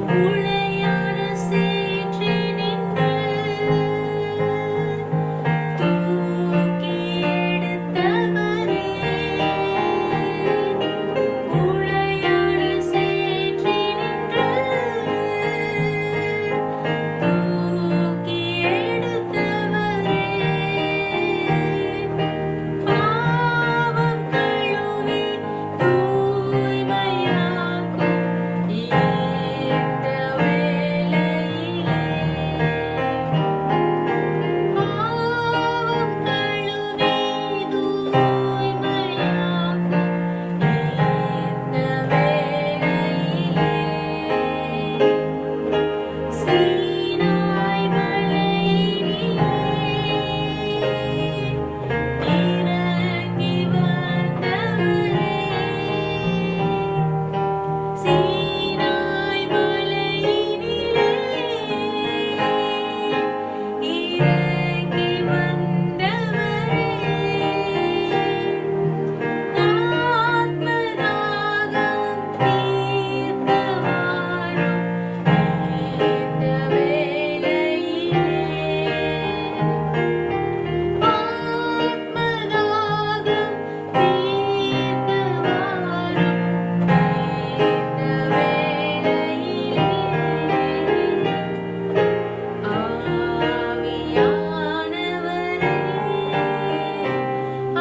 உளையான சேற்றினின்று தூக்கி எடுத்தவரே, உளையான சேற்றினின்று தூக்கி எடுத்தவரே, பாவம் கழுவி தூய்மையாக்கும் இந்த வேளையிலே, பாவம் கழுவி தூய்மையாக்கும் இந்த வேளையிலே, சீனாய் மலையினிலே இறங்கி வந்தவரே, சீனாய் மலையினிலே இறங்கி வந்தவரே, ஆத்மதாகம் தீர்க்க வாரும் இந்த வேளையிலே, ஆத்மதாகம் தீர்க்க வாரும் இந்த வேளையிலே, ஆவியானவரே,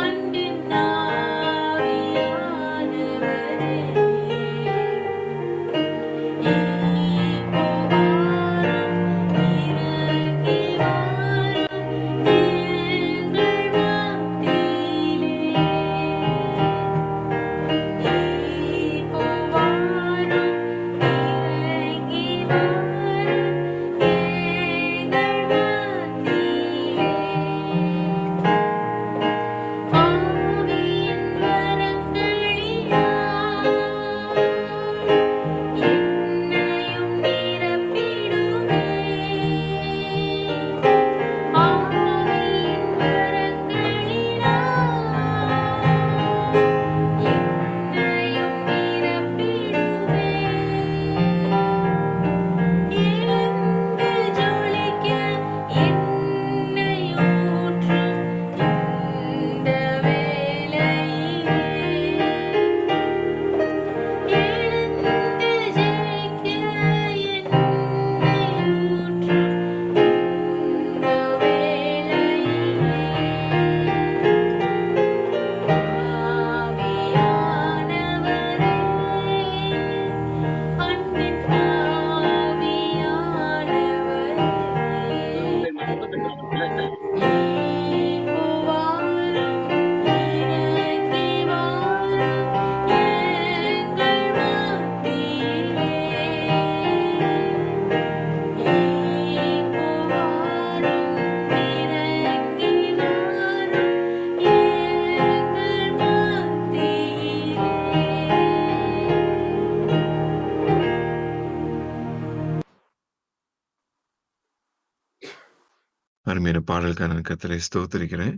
அன்பின் ஆவியானவரே, இப்போ வாரும் இறங்கி வாரும் எங்கள் மத்தியிலே, இப்போ வாரும் இறங்கி வாரும் எங்கள் மத்தியிலே, ஆவியின் வரங்களினால் என்னையும் நிரப்பிடுமே, ஆவியின் வரங்களினால் என்னையும் நிரப்பிடுமே, எழுந்து ஜொலிக்க எண்ணெய் ஊற்றும் இந்த வேளையிலே, எழுந்து ஜெயிக்க எண்ணெய் ஊற்றும் இந்த வேளையிலே, ஆவியானவரே, அன்பின் ஆவியானவரே, இப்போ வாரும் இறங்கி வாரும் எங்கள் மத்தியிலே, இப்போ வாரும் இறங்கி வாரும் எங்கள் மத்தியிலே. அருமையான பாடலுக்கான நான் கர்த்தரை ஸ்தோத்திரிக்கிறேன்.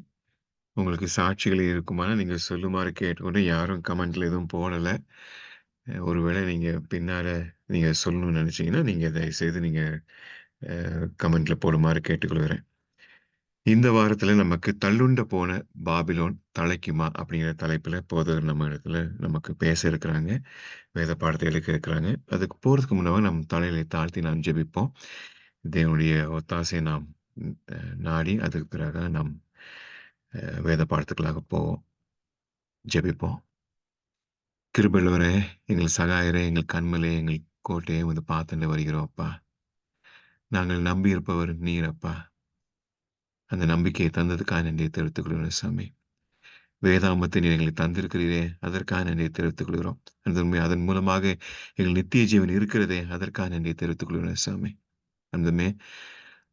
உங்களுக்கு சாட்சிகள் இருக்குமானா நீங்க சொல்லுமாறு கேட்டுக்கொண்டு யாரும் கமெண்ட்ல எதுவும் போடல. ஒருவேளை நீங்க பின்னால நீங்க சொல்லணும்னு நினைச்சீங்கன்னா, நீங்க தயவுசெய்து நீங்க கமெண்ட்ல போடுமாறு கேட்டுக்கொள்கிறேன். இந்த வாரத்துல நமக்கு தள்ளுண்ட போன பாபிலோன் தலைக்குமா அப்படிங்கிற தலைப்புல போதகர் நம்ம இடத்துல நமக்கு பேச இருக்கிறாங்க. வேத பாடத்தை எடுக்க இருக்கிறாங்க. அதுக்கு போறதுக்கு முன்னாக நம் தலையில தாழ்த்தி நாம் ஜெபிப்போம். தேவனுடைய ஒத்தாசையை நாம் நாடி அதுக்கு பிறகு நாம் வேத பாடத்துக்களாக போவோம். ஜெபிப்போம். கிருபையுள்ளவரே, எங்கள் சகாயரே, எங்கள் கண்மலே, எங்கள் கோட்டையை வந்து பார்த்துட்டு வருகிறோம் அப்பா. நாங்கள் நம்பியிருப்பவர் நீர் அப்பா. அந்த நம்பிக்கையை தந்ததுக்காக நன்றியை தெரிவித்துக் கொள்கிறோம் சாமி. வேதாமத்தை நீர் எங்களுக்கு தந்திருக்கிறீரே, அதற்காக நன்றியை தெரிவித்துக் கொள்கிறோம். அதன் மூலமாக எங்கள் நித்திய ஜீவன் இருக்கிறதே, அதற்காக நன்றியை தெரிவித்துக் கொள்கிறோம் சாமி. அந்தமே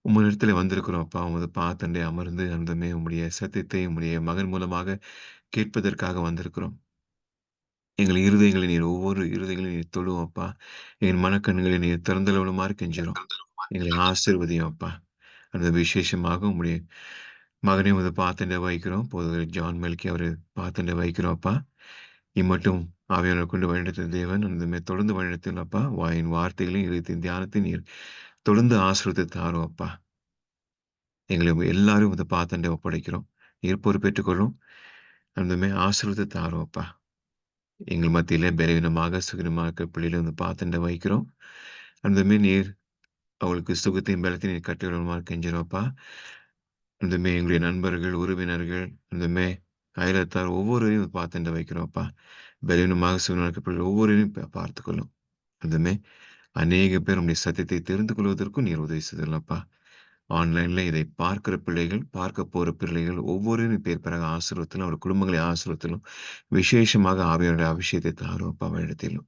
உம்மிடத்துல வந்திருக்கிறோம் அப்பா. உமது பாதத்தண்டை அமர்ந்து அந்தமே உம்முடைய சத்தியத்தை உம்முடைய மகன் மூலமாக கேட்பதற்காக வந்திருக்கிறோம். எங்கள் இருதயங்களை நீர் ஒவ்வொரு இருதயங்களையும் நீர் தொழும் அப்பா. என் மனக்கண்களை நீர் திறந்தளவுமாறு கெஞ்சுறோம். எங்களை ஆசீர்வதியும் அப்பா. அந்த விசேஷமாக உம்முடைய மகனை உமது பாதத்தண்டை வைக்கிறோம். போதகர் ஜான் மெல்கி அவரை பாதத்தண்டை வைக்கிறோம் அப்பா. இம்மட்டும் ஆவியானவர் கொண்டு வழிநடத்தும் தேவன் அந்த மாரி தொடர்ந்து வழிநடத்தும் அப்பா. வாயின் வார்த்தைகளையும், இதயத்தின் தியானத்தையும் நீர் தொடர்ந்து ஆசீர்வதித்து தாரும் அப்பா. எங்களை உங்க எல்லாரும் இந்த பாதத்தண்டை ஒப்படைக்கிறோம். நீர் பொறுப்பேற்றுக் கொள்ளும். அந்த மாரி ஆசீர்வதித்து தாரும் அப்பா. எங்கள் மத்தியிலே பலவீனமாக, சுகவீனமாக இருக்கிற பிள்ளைகளை வந்து பாதத்தண்டை வைக்கிறோம். அந்த மாரி நீர் அவளுக்கு சுகத்தையும், பலத்தையும் நீர் கட்டளையிடுமாறு கெஞ்சுறோம் அப்பா. அந்த மாரி எங்களுடைய நண்பர்கள், உறவினர்கள், அந்த மாரி அயலத்தார் ஒவ்வொருவரையும் பாதத்தண்டை வைக்கிறோம் அப்பா. பலவீனமாக, சுகவீனமாக இருக்கிற பிள்ளைகள் ஒவ்வொருவரையும் பார்த்துக்கொள்ளும். அந்த மாரி அநேக பேர் உம்முடைய சத்தியத்தை தெரிந்து கொள்வதற்கும் நீர் உதவி செய்தருளப்பா. ஆன்லைன்ல இதை பார்க்கிற பிள்ளைகள், பார்க்க போற பிள்ளைகள் ஒவ்வொருவரும் பேர் பெறாக ஆசீர்வதிலும், அவர் குடும்பங்களை ஆசீர்வதிலும், விசேஷமாக ஆவியானவருடைய அபிஷேகத்தை தாரும் அப்பா வழிநடத்திலும்.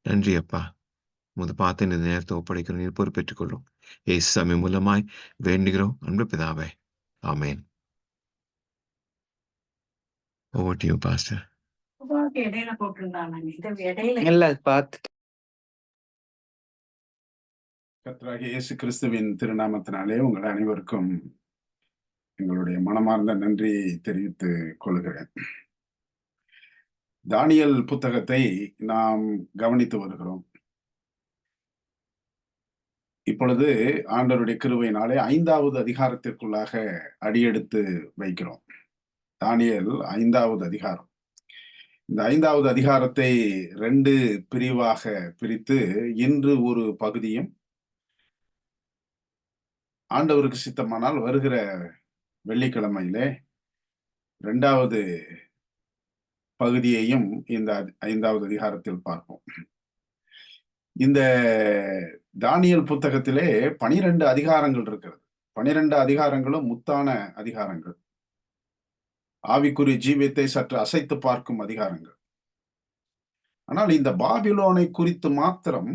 நன்றி அப்பா. உமது பாதத்தை இந்த நேரத்தை ஒப்படைக்கிறோம். நீர் பொறுப்பேற்றுக் கொள்ளும். இயேசு சாமி மூலமாய் வேண்டுகிறோம் அன்பு பிதாவே. Amen. Over to you pastor. இடையில போட்டிருந்தாங்க. இது இடையில இல்ல பார்த்துட்டு கர்த்தராகிய இயேசு கிறிஸ்துவின் திருநாமத்தினாலே உங்கள் அனைவருக்கும் எங்களுடைய மனமார்ந்த நன்றியை தெரிவித்துக் கொள்கிறேன். தானியேல் புத்தகத்தை நாம் கவனித்து வருகிறோம். இப்பொழுது ஆண்டவருடைய கிருபையினாலே 5வது அதிகாரத்திற்குள்ளாக அடியெடுத்து வைக்கிறோம். தானியேல் 5வது அதிகாரம். இந்த 5வது அதிகாரத்தை 2 பிரிவாக பிரித்து இன்று ஒரு பகுதியும், ஆண்டவருக்கு சித்தமானால் வருகிற வெள்ளிக்கிழமையிலே 2வது பகுதியையும் இந்த 5வது அதிகாரத்தில் பார்ப்போம். இந்த தானியேல் புத்தகத்திலே 12 அதிகாரங்கள் இருக்கிறது. 12 அதிகாரங்களும் முத்தான அதிகாரங்கள். ஆவிக்குரிய ஜீவியத்தை சற்று அசைத்து பார்க்கும் அதிகாரங்கள். ஆனால் இந்த பாபிலோனை குறித்து மாத்திரம்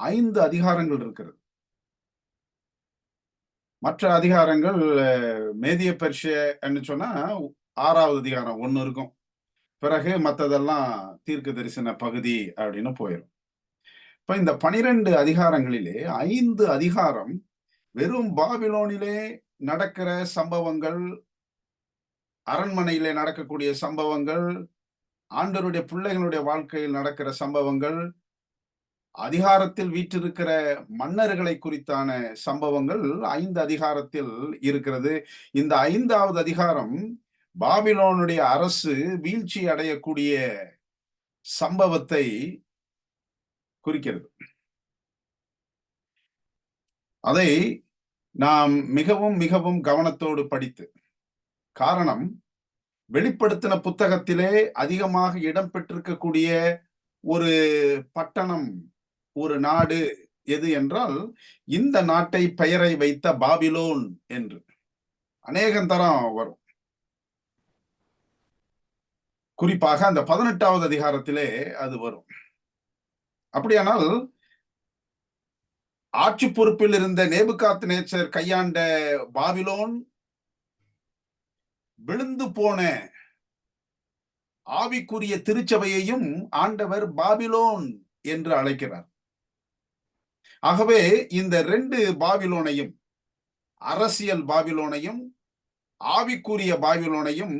5 அதிகாரங்கள் இருக்கிறது. மற்ற அதிகாரங்கள் மேதிய பெர்ஷிய என்று சொன்னா 6வது அதிகாரம் 1 இருக்கும். பிறகு மற்றதெல்லாம் தீர்க்க தரிசன பகுதி அப்படின்னு போயிடும். இப்ப இந்த 12 அதிகாரங்களிலே 5 அதிகாரம் வெறும் பாபிலோனிலே நடக்கிற சம்பவங்கள், அரண்மனையிலே நடக்கக்கூடிய சம்பவங்கள், ஆண்டவருடைய பிள்ளைகளுடைய வாழ்க்கையில் நடக்கிற சம்பவங்கள், அதிகாரத்தில் வீற்றிருக்கிற மன்னர்களை குறித்தான சம்பவங்கள் 5 அதிகாரத்தில் இருக்கிறது. இந்த 5வது அதிகாரம் பாபிலோனுடைய அரசு வீழ்ச்சி அடையக்கூடிய சம்பவத்தை குறிக்கிறது. அதை நாம் மிகவும் மிகவும் கவனத்தோடு படித்து, காரணம் வெளிப்படுத்தின புத்தகத்திலே அதிகமாக இடம் பெற்றிருக்கக்கூடிய ஒரு பட்டணம், ஒரு நாடு எது என்றால் இந்த நாட்டை பெயரை வைத்த பாபிலோன் என்று அநேகந்தரம் வரும். குறிப்பாக அந்த 18வது அதிகாரத்திலே அது வரும். அப்படியானால் ஆட்சி பொறுப்பில் இருந்த நேபுகாத்நேச்சர் கையாண்ட பாபிலோன் விழுந்து போன ஆவிக்குரிய திருச்சபையையும் ஆண்டவர் பாபிலோன் என்று அழைக்கிறார். ஆகவே இந்த 2 பாபிலோனையும், அரசியல் பாபிலோனையும் ஆவிக்குரிய பாபிலோனையும்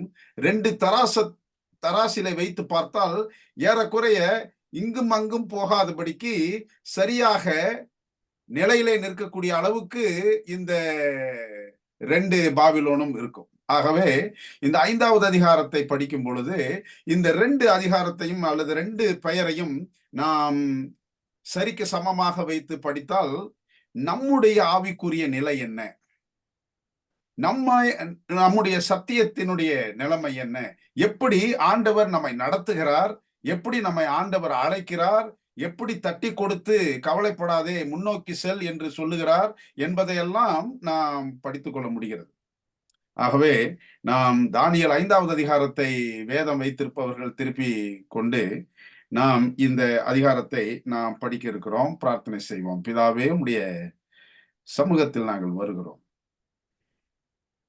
2 தராசிலை வைத்து பார்த்தால் ஏறக்குறைய இங்கும் அங்கும் போகாதபடிக்கு சரியாக நிலையிலே நிற்கக்கூடிய அளவுக்கு இந்த 2 பாபிலோனும் இருக்கும். ஆகவே இந்த 5வது அதிகாரத்தை படிக்கும் பொழுது இந்த 2 அதிகாரத்தையும் அல்லது 2 பெயரையும் நாம் சரிக்கு சமமாக வைத்து படித்தால் நம்முடைய ஆவிக்குரிய நிலை என்ன, நம்முடைய சத்தியத்தினுடைய நிலைமை என்ன, எப்படி ஆண்டவர் நம்மை நடத்துகிறார், எப்படி நம்மை ஆண்டவர் அழைக்கிறார், எப்படி தட்டி கொடுத்து கவலைப்படாதே முன்னோக்கி செல் என்று சொல்லுகிறார் என்பதையெல்லாம் நாம் படித்துக் கொள்ள முடிகிறது. ஆகவே நாம் தானியேல் 5வது அதிகாரத்தை வேதம் வைத்திருப்பவர்கள் திருப்பி கொண்டு நாம் இந்த அதிகாரத்தை நாம் படிக்க இருக்கிறோம். பிரார்த்தனை செய்வோம். பிதாவே, உம்முடைய சமூகத்தில் நாங்கள் வருகிறோம்.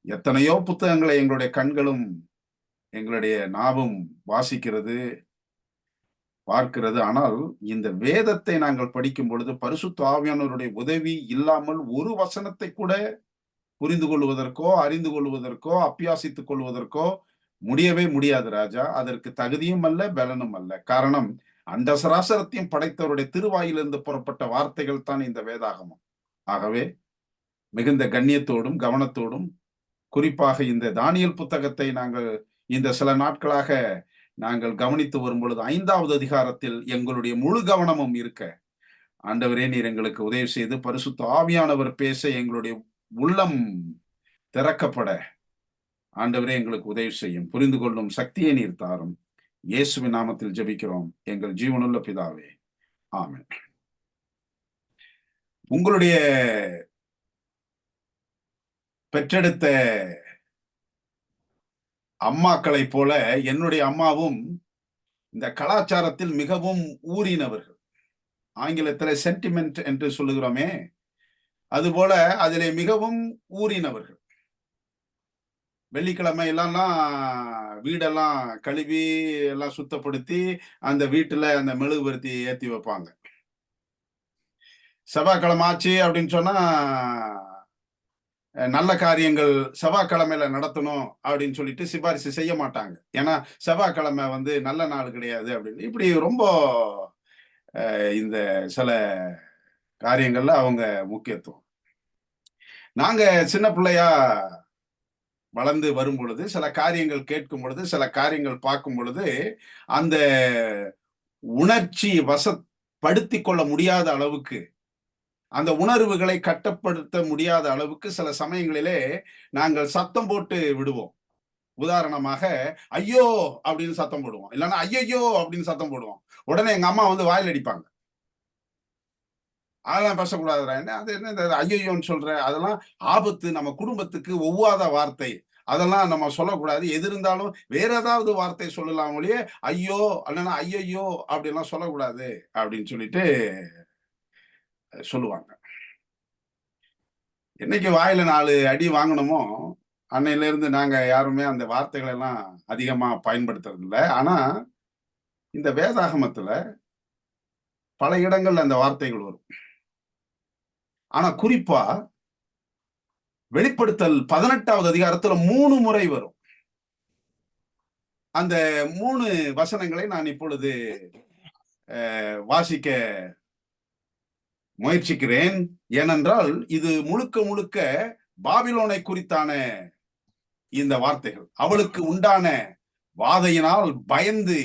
எத்தனையோ புத்தகங்களை எங்களுடைய கண்களும் எங்களுடைய நாவும் வாசிக்கிறது, பார்க்கிறது. ஆனால் இந்த வேதத்தை நாங்கள் படிக்கும் பொழுது பரிசுத்த ஆவியானவருடைய உதவி இல்லாமல் ஒரு வசனத்தை கூட புரிந்து கொள்வதற்கோ, அறிந்து கொள்வதற்கோ, அபியாசித்துக் கொள்வதற்கோ முடியவே முடியாது ராஜா. அதற்கு தகுதியும் அல்ல, பலனும் அல்ல. காரணம், அந்த சராசரத்தையும் படைத்தவருடைய திருவாயிலிருந்து புறப்பட்ட வார்த்தைகள் தான் இந்த வேதாகமம். ஆகவே மிகுந்த கண்ணியத்தோடும் கவனத்தோடும், குறிப்பாக இந்த தானியேல் புத்தகத்தை நாங்கள் இந்த சில நாட்களாக நாங்கள் கவனித்து வரும் பொழுது 5வது அதிகாரத்தில் எங்களுடைய முழு கவனமும் இருக்க, ஆண்டவரே நீர் எங்களுக்கு உதவி செய்து பரிசுத்த ஆவியானவர் பேச எங்களுடைய உள்ளம் திறக்கப்பட ஆண்டவரே எங்களுக்கு உதவி செய்யும். புரிந்து கொள்ளும் சக்தியை நீர் தாரும். இயேசுவின் நாமத்தில் ஜெபிக்கிறோம் எங்கள் ஜீவனுள்ள பிதாவே, ஆமென். உங்களுடைய பெற்றெடுத்த அம்மாக்களை போல என்னுடைய அம்மாவும் இந்த கலாச்சாரத்தில் மிகவும் ஊறினவர்கள். ஆங்கிலத்தில் சென்டிமெண்ட் என்று சொல்லுகிறோமே, அதுபோல அதிலே மிகவும் ஊறினவர்கள். வெள்ளிக்கிழமை எல்லாம் வீடெல்லாம் கழுவி எல்லாம் சுத்தப்படுத்தி அந்த வீட்டுல அந்த மெழுகுவர்த்தி ஏத்தி வைப்பாங்க. செவ்வாய்க்கிழமை ஆச்சு அப்படின்னு சொன்னா நல்ல காரியங்கள் செவ்வாய்க்கிழமையில நடத்தணும் அப்படின்னு சொல்லிட்டு சிபாரிசு செய்ய மாட்டாங்க. ஏன்னா செவ்வாய்க்கிழமை நல்ல நாள் கிடையாது அப்படின்னு இப்படி ரொம்ப இந்த சில காரியங்கள்ல அவங்க முக்கியத்துவம். நாங்க சின்ன பிள்ளையா வளர்ந்து வரும் பொழுது, சில காரியங்கள் கேட்கும் பொழுது, சில காரியங்கள் பார்க்கும் பொழுது, அந்த உணர்ச்சி வசப்படுத்திக் கொள்ள முடியாத அளவுக்கு, அந்த உணர்வுகளை கட்டுப்படுத்த முடியாத அளவுக்கு சில சமயங்களிலே நாங்கள் சத்தம் போட்டு விடுவோம். உதாரணமாக ஐயோ அப்படின்னு சத்தம் போடுவோம், இல்லைன்னா ஐயையோ அப்படின்னு சத்தம் போடுவோம். உடனே எங்க அம்மா வாயில் அடிப்பாங்க. அதெல்லாம் பேசக்கூடாதுடா, என்ன அது என்ன ஐயோன்னு சொல்ற, அதெல்லாம் ஆபத்து, நம்ம குடும்பத்துக்கு ஒவ்வாத வார்த்தை, அதெல்லாம் நம்ம சொல்லக்கூடாது. எது இருந்தாலும் வேற ஏதாவது வார்த்தை சொல்லலாம் ஒழிய ஐயோ இல்லைன்னா ஐயையோ அப்படிலாம் சொல்லக்கூடாது அப்படின்னு சொல்லிட்டு சொல்லுவாங்க. என்னைக்கு வாயில 4 அடி வாங்கணுமோ அன்னையில இருந்து நாங்க யாருமே அந்த வார்த்தைகளை எல்லாம் அதிகமா பயன்படுத்துறது இல்லை. ஆனா இந்த வேதாகமத்துல பல இடங்கள்ல அந்த வார்த்தைகள் வரும். ஆனா குறிப்பா வெளிப்படுத்தல் 18வது அதிகாரத்துல 3 முறை வரும். அந்த 3 வசனங்களை நான் இப்பொழுது வாசிக்க முயற்சிக்கிறேன். ஏனென்றால் இது முழுக்க முழுக்க பாபிலோனை குறித்தான இந்த வார்த்தைகள். அவளுக்கு உண்டான வாதையினால் பயந்து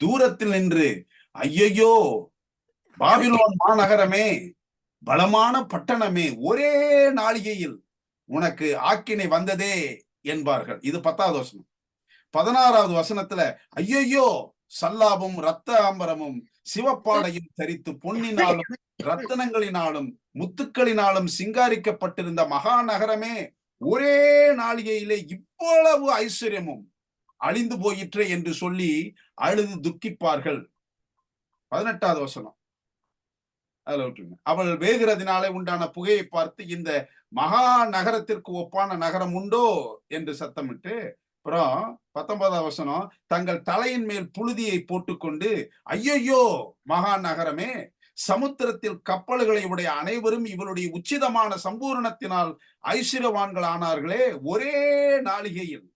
தூரத்தில் நின்று ஐயையோ பாபிலோன் மாநகரமே, பலமான பட்டணமே, ஒரே நாளிகையில் உனக்கு ஆக்கினை வந்ததே என்பார்கள். இது 10வது வசனம். 16வது வசனத்துல ஐயையோ சல்லாபும் இரத்த ஆம்பரமும் சிவப்பாடையும் தரித்து பொன்னினாலும் ரத்தனங்களினாலும் முத்துக்களினாலும் சிங்காரிக்கப்பட்டிருந்த மகாநகரமே, ஒரே நாளிகையிலே இவ்வளவு ஐஸ்வர்யமும் அழிந்து போயிற்றே என்று சொல்லி அழுது துக்கிப்பார்கள். 18வது வசனம் அதுல விட்டுருங்க. அவள் வேகிறதினாலே உண்டான புகையை பார்த்து இந்த மகா நகரத்திற்கு ஒப்பான நகரம் உண்டோ என்று சத்தமிட்டு, அப்புறம் 19வது வசனம், தங்கள் தலையின் மேல் புழுதியை போட்டுக்கொண்டு ஐயையோ மகா நகரமே, சமுத்திரத்தில் கப்பல்களை உடைய அனைவரும் இவளுடைய உச்சிதமான சம்பூரணத்தினால் ஐஸ்வர்யவான்கள் ஆனார்களே, ஒரே நாளிகையில்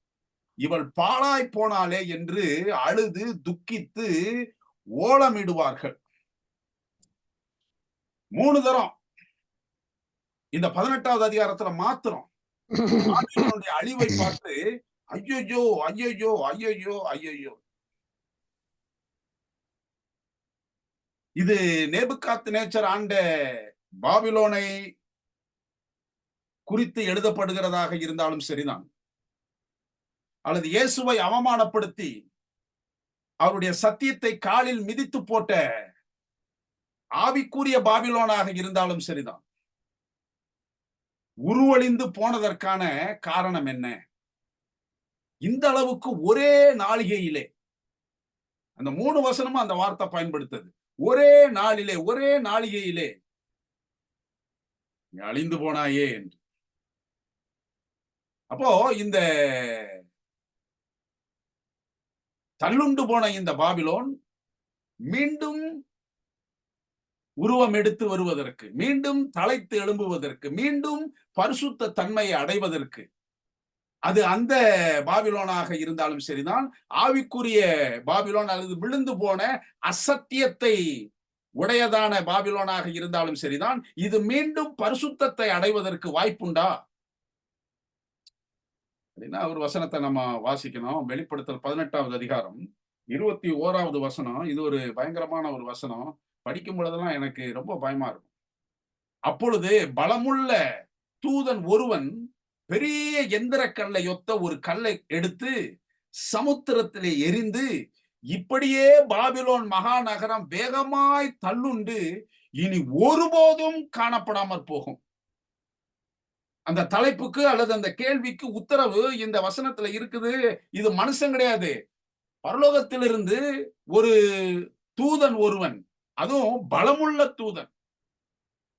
இவள் பாழாய் போனாலே என்று அழுது துக்கித்து ஓலமிடுவார்கள். 3 தரம் இந்த 18வது அதிகாரத்துல மாத்திரம் அழிவை பார்த்து ஐயோ ஐயோ ஐயோ ஐயோ. இது நேபுகாத்நேச்சர் ஆண்ட பாபிலோனை குறித்து எழுதப்படுகிறதாக இருந்தாலும் சரிதான், அல்லது இயேசுவை அவமானப்படுத்தி அவருடைய சத்தியத்தை காலில் மிதித்து போட்ட ஆவிக்குரிய பாபிலோனாக இருந்தாலும் சரிதான், உருவழிந்து போனதற்கான காரணம் என்ன? இந்த அளவுக்கு ஒரே நாளிகையிலே, அந்த 3 வசனமும் அந்த வார்த்தை பயன்படுத்தது. ஒரே நாளிலே, ஒரே நாளிகையிலே அழிந்து போனாயே என்று. அப்போ இந்த தள்ளுண்டு போன இந்த பாபிலோன் மீண்டும் உருவம் எடுத்து வருவதற்கு, மீண்டும் தலைத்து எழும்புவதற்கு, மீண்டும் பரிசுத்த தன்மையை அடைவதற்கு அது அந்த பாபிலோனாக இருந்தாலும் சரிதான், ஆவிக்குரிய பாபிலோன் அல்லது விழுந்து போன அசத்தியத்தை உடையதான பாபிலோனாக இருந்தாலும் சரிதான், இது மீண்டும் பரிசுத்தத்தை அடைவதற்கு வாய்ப்புண்டா அப்படின்னா ஒரு வசனத்தை நம்ம வாசிக்கணும். வெளிப்படுத்தல் 18வது அதிகாரம் 21வது வசனம். இது ஒரு பயங்கரமான ஒரு வசனம். படிக்கும் பொழுதெல்லாம் எனக்கு ரொம்ப பயமா இருக்கும். அப்பொழுது பலமுள்ள தூதன் ஒருவன் பெரிய எந்திர கல்லை ஒத்த ஒரு கல்லை எடுத்து சமுத்திரத்திலே எரிந்து, இப்படியே பாபிலோன் மகாநகரம் வேகமாய் தள்ளுண்டு இனி ஒருபோதும் காணப்படாமற் போகும். அந்த தலைப்புக்கு அல்லது அந்த கேள்விக்கு உத்தரவு இந்த வசனத்துல இருக்குது. இது மனுஷன் கிடையாது, பரலோகத்திலிருந்து ஒரு தூதன் ஒருவன், அதுவும் பலமுள்ள தூதன்,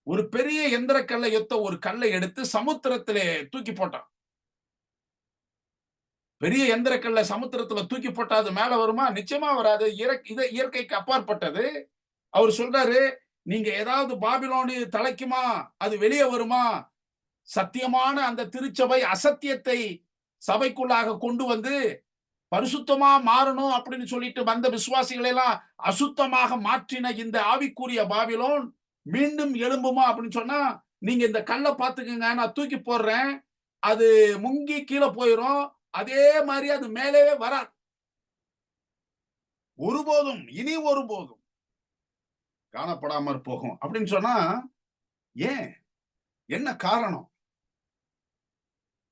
ஒரு பெரிய எந்திர கல்லை ஒத்த ஒரு கல்லை எடுத்து சமுத்திரத்திலே தூக்கி போட்டான். பெரிய எந்திர கல்லை சமுத்திரத்துல தூக்கி போட்டா அது மேல வருமா? நிச்சயமா வராது. இயற்கைக்கு அப்பாற்பட்டது. அவர் சொல்றாரு, நீங்க ஏதாவது பாபிலோனு தலைக்குமா? அது வெளியே வருமா? சத்தியமான அந்த திருச்சபை அசத்தியத்தை சபைக்குள்ளாக கொண்டு வந்து பரிசுத்தமா மாறணும் அப்படின்னு சொல்லிட்டு வந்த விசுவாசிகளை எல்லாம் அசுத்தமாக மாற்றின இந்த ஆவிக்குரிய பாபிலோன் மீண்டும் எழும்புமா அப்படின்னு சொன்னா, நீங்க இந்த கல்லை பாத்துக்குங்க, நான் தூக்கி போடுறேன், அது முங்கி கீழே போயிரும், அதே மாதிரி அது மேலேயே வராது. ஒருபோதும், இனி ஒருபோதும் காணப்படாமற் போகும் அப்படின்னு சொன்னா, ஏன், என்ன காரணம்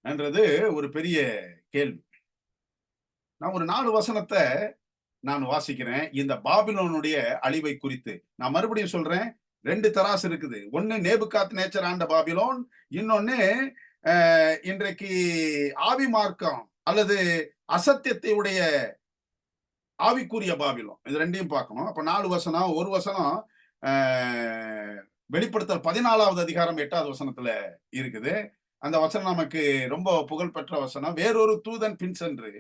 என்றது ஒரு பெரிய கேள்வி. நான் ஒரு 4 வசனத்தை நான் வாசிக்கிறேன் இந்த பாபிலோனுடைய அழிவை குறித்து. நான் மறுபடியும் சொல்றேன், 2 தராசு இருக்குது. ஒன்னு நேபுகாத்நேச்சர் ஆண்ட பாபிலோன், இன்னொன்னு இன்றைக்கு ஆவி மார்க்கம் அல்லது அசத்தியத்தை உடைய ஆவிக்குரிய பாபிலோன். இது 2யும் பார்க்கணும். அப்ப 4 வசனம். ஒரு வசனம் வெளிப்படுத்தல் 14வது அதிகாரம் 8வது வசனத்துல இருக்குது. அந்த வசனம் நமக்கு ரொம்ப புகழ்பெற்ற வசனம். வேறொரு தூதன் பின் சென்று,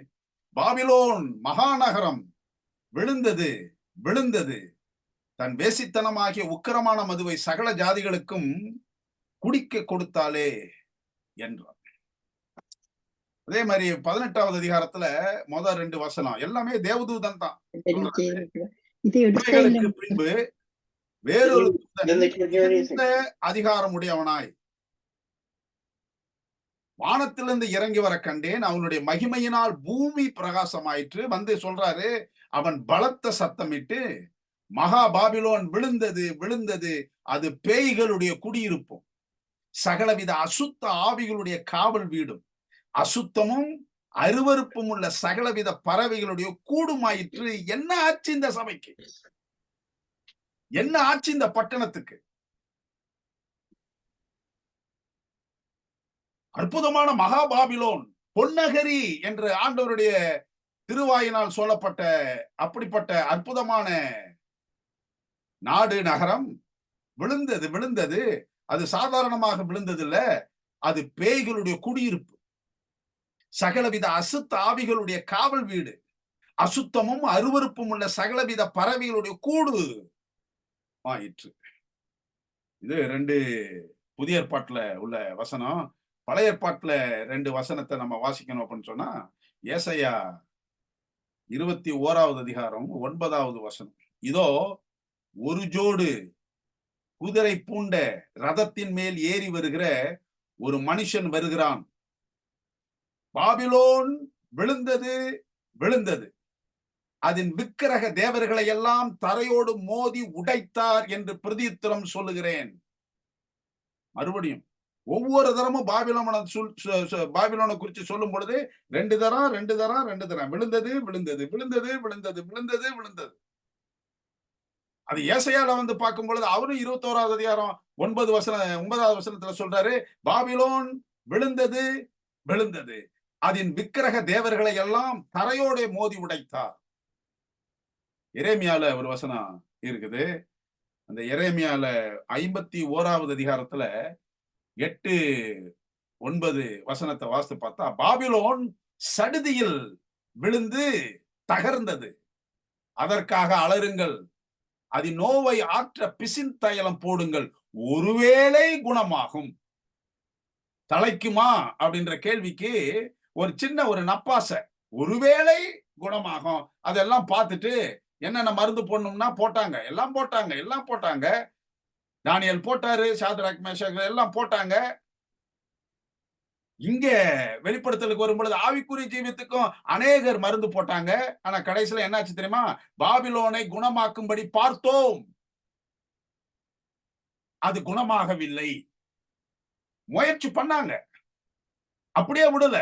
பாபிலோன் மகாநகரம் விழுந்தது விழுந்தது, தன் வேசித்தனமாகிய உக்கிரமான மதுவை சகல ஜாதிகளுக்கும் குடிக்க கொடுத்தாலே என்றார். அதே மாதிரி 18வது அதிகாரத்துல முதல் 2 வசனம் எல்லாமே தேவதூதன் தான். இவைகளுக்கு பின்பு வேறொரு தூதன் அதிகாரம் உடையவனாய் வானத்திலிருந்து இறங்கி வர கண்டேன். அவனுடைய மகிமையினால் பூமி பிரகாசமாயிற்று. வந்து சொல்றாரு, அவன் பலத்த சத்தமிட்டு, மகா பாபிலோன் விழுந்தது விழுந்தது, அது பேய்களுடைய குடியிருப்பும் சகலவித அசுத்த ஆவிகளுடைய காவல் வீடும் அசுத்தமும் அருவருப்பும் உள்ள சகலவித பறவைகளுடைய கூடுமாயிற்று. என்ன ஆச்சு இந்த சபைக்கு? என்ன ஆச்சு இந்த பட்டணத்துக்கு? அற்புதமான மகாபாபிலோன், பொன்னகரி என்று ஆண்டவருடைய திருவாயினால் சொல்லப்பட்ட அப்படிப்பட்ட அற்புதமான நாடு நகரம் விழுந்தது விழுந்தது. அது சாதாரணமாக விழுந்தது இல்ல, அது பேய்களுடைய குடியிருப்பு, சகலவித அசுத்த ஆவிகளுடைய காவல் வீடு, அசுத்தமும் அருவருப்பும் உள்ள சகலவித பறவைகளுடைய கூடு ஆயிற்று. இது 2 புதிய ஏற்பாட்டுல உள்ள வசனம். பழைய ஏற்பாட்டுல 2 வசனத்தை நம்ம வாசிக்கணும் அப்படின்னு சொன்னா, ஏசாயா 21வது அதிகாரம் 9வது வசனம். இதோ ஒரு ஜோடு குதிரை பூண்ட ரதத்தின் மேல் ஏறி வருகிற ஒரு மனுஷன் வருகிறான். பாபிலோன் விழுந்தது விழுந்தது, அதன் விக்கிரக தேவர்களை எல்லாம் தரையோடு மோதி உடைத்தார் என்று பிரதியுத்தரம் சொல்லுகிறேன். மறுபடியும் ஒவ்வொரு தரமும் பாபிலோனை குறித்து சொல்லும் பொழுது 2 தரம் விழுந்தது விழுந்தது விழுந்தது விழுந்தது விழுந்தது விழுந்தது. அது ஏசாயால வந்து பார்க்கும் பொழுது அவரும் 21வது அதிகாரம் 9வது வசனத்துல சொல்றாரு, பாபிலோன் விழுந்தது விழுந்தது, அதன் விக்கிரக தேவர்களை எல்லாம் தரையோட மோதி உடைத்தார். எரேமியால ஒரு வசனம் இருக்குது. அந்த எரேமியால 51வது அதிகாரத்துல 8-9 வசனத்தை வாசித்து பார்த்தா, பாபிலோன் சடுதியில் விழுந்து தகர்ந்தது, அதற்காக அலறுங்கள், அது நோவை ஆற்ற பிசின் தைலம் போடுங்கள், ஒருவேளை குணமாகும். தலைக்குமா அப்படின்ற கேள்விக்கு ஒரு சின்ன ஒரு நப்பாசை, ஒருவேளை குணமாகும். அதெல்லாம் பார்த்துட்டு என்னென்ன மருந்து போடணும்னா போட்டாங்க. எல்லாம் போட்டாங்க, எல்லாம் போட்டாங்க. தானியேல் போட்டாரு, சாத்ராக், மேஷாக் எல்லாம் போட்டாங்க. இங்க வெளிப்படுத்தலுக்கு வரும்பொழுது ஆவிக்குரிய ஜீவியத்துக்கும் அநேகர் மருந்து போட்டாங்க. ஆனா கடைசியில என்னாச்சு தெரியுமா? பாபிலோனை குணமாக்கும்படி பார்த்தோம். அது குணமாகவில்லை. முயற்சி பண்ணாங்க. அப்படியே விடல.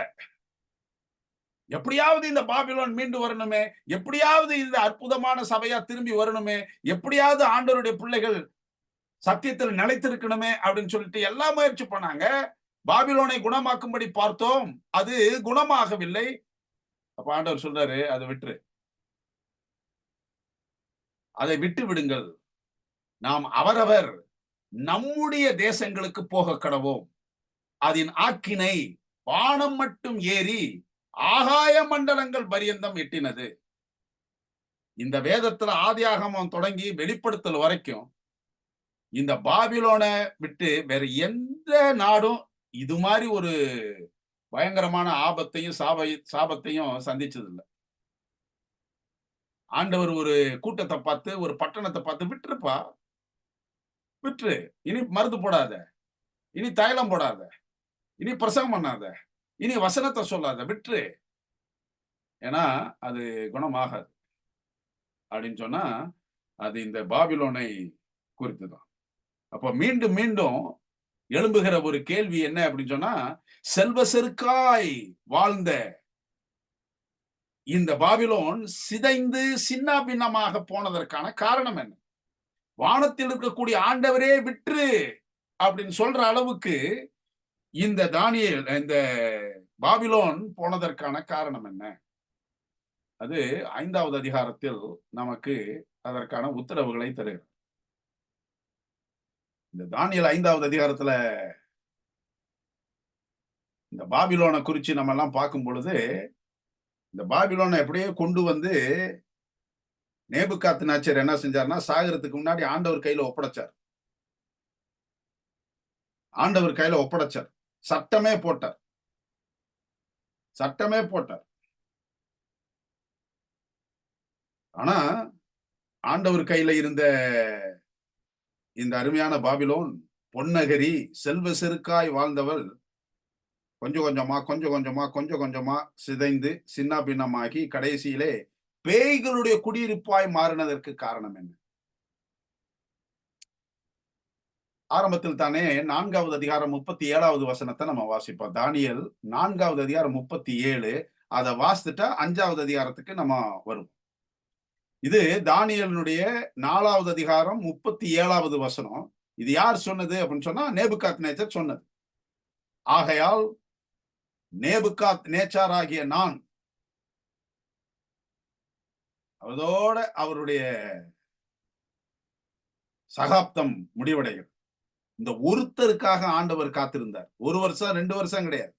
எப்படியாவது இந்த பாபிலோன் மீண்டு வரணுமே, எப்படியாவது இந்த அற்புதமான சபையா திரும்பி வரணுமே, எப்படியாவது ஆண்டவருடைய பிள்ளைகள் சத்தியத்தில் நிலைத்திருக்கணுமே அப்படின்னு சொல்லிட்டு எல்லா முயற்சி பண்ணாங்க. பாபிலோனை குணமாக்கும்படி பார்த்தோம். அது குணமாகவில்லை. அப்ப ஆண்டவர் சொல்றாரு, அதை விட்டுரு. அதை விட்டு விடுங்கள். நாம் அவரவர் நம்முடைய தேசங்களுக்கு போக கடவோம். அதன் ஆக்கினை வானம் மட்டும் ஏறி ஆகாய மண்டலங்கள் பரியந்தம் எட்டினது. இந்த வேதத்துல ஆதியாகமம் தொடங்கி வெளிப்படுத்தல் வரைக்கும் இந்த பாபிலோனை விட்டு வேற எந்த நாடும் இது மாதிரி ஒரு பயங்கரமான ஆபத்தையும் சாபத்தையும் சந்திச்சது இல்லை. ஆண்டவர் ஒரு கூட்டத்தை பார்த்து, ஒரு பட்டணத்தை பார்த்து, விட்டுருப்பா, விட்டுரு, இனி மருந்து போடாத, இனி தைலம் போடாத, இனி பிரசங்கம் பண்ணாத, இனி வசனத்தை சொல்லாத, விட்டுரு, ஏன்னா அது குணமாகாது அப்படின்னு சொன்னா அது இந்த பாபிலோனை குறித்துதான். அப்ப மீண்டும் மீண்டும் எழும்புகிற ஒரு கேள்வி என்ன அப்படின்னு சொன்னா, செல்வ செருக்காய் வாழ்ந்த இந்த பாபிலோன் சிதைந்து சின்ன பின்னமாக போனதற்கான காரணம் என்ன? வானத்தில் இருக்கக்கூடிய ஆண்டவரே விட்டுரு அப்படின்னு சொல்ற அளவுக்கு இந்த தானியேல், இந்த பாபிலோன் போனதற்கான காரணம் என்ன? அது 5வது அதிகாரத்தில் நமக்கு அதற்கான உத்தரவுகளை தருகிறது. இந்த தானியேல் 5வது அதிகாரத்துல இந்த பாபிலோனை குறிச்சு நம்ம எல்லாம் பார்க்கும் பொழுது, இந்த பாபிலோனை எப்படியே கொண்டு வந்து நேபுகாத்நேச்சர் என்ன செஞ்சாருன்னா, சாகறதுக்கு முன்னாடி ஆண்டவர் கையில ஒப்படைச்சார். ஆண்டவர் கையில ஒப்படைச்சார். சட்டமே போட்டார். சட்டமே போட்டார். ஆனா ஆண்டவர் கையில இருந்த இந்த அருமையான பாபிலோன் பொன்னகரி, செல்வ செருக்காய் வாழ்ந்தவள் கொஞ்சம் கொஞ்சமா கொஞ்சம் கொஞ்சமா கொஞ்சம் கொஞ்சமா சிதைந்து சின்ன பின்னமாகி கடைசியிலே பேய்களுடைய குடியிருப்பாய் மாறினதற்கு காரணம் என்ன? ஆரம்பத்தில் தானே 4வது அதிகாரம் 37வது வசனத்தை நம்ம வாசிப்போம். தானியேல் 4வது அதிகாரம் 37. அதை வாசித்துட்டா 5வது அதிகாரத்துக்கு நம்ம வருவோம். இது தானியேலினுடைய 4வது அதிகாரம் 37வது வசனம். இது யார் சொன்னது அப்படின்னு சொன்னா, நேபுகாத்நேச்சர் சொன்னது. ஆகையால் நேபுகாத்நேச்சாராகிய நான், அதோட அவருடைய சகாப்தம் முடிவடைகிறது. இந்த ஒருத்தருக்காக ஆண்டவர் காத்திருந்தார். 1 வருஷம் 2 வருஷம் கிடையாது.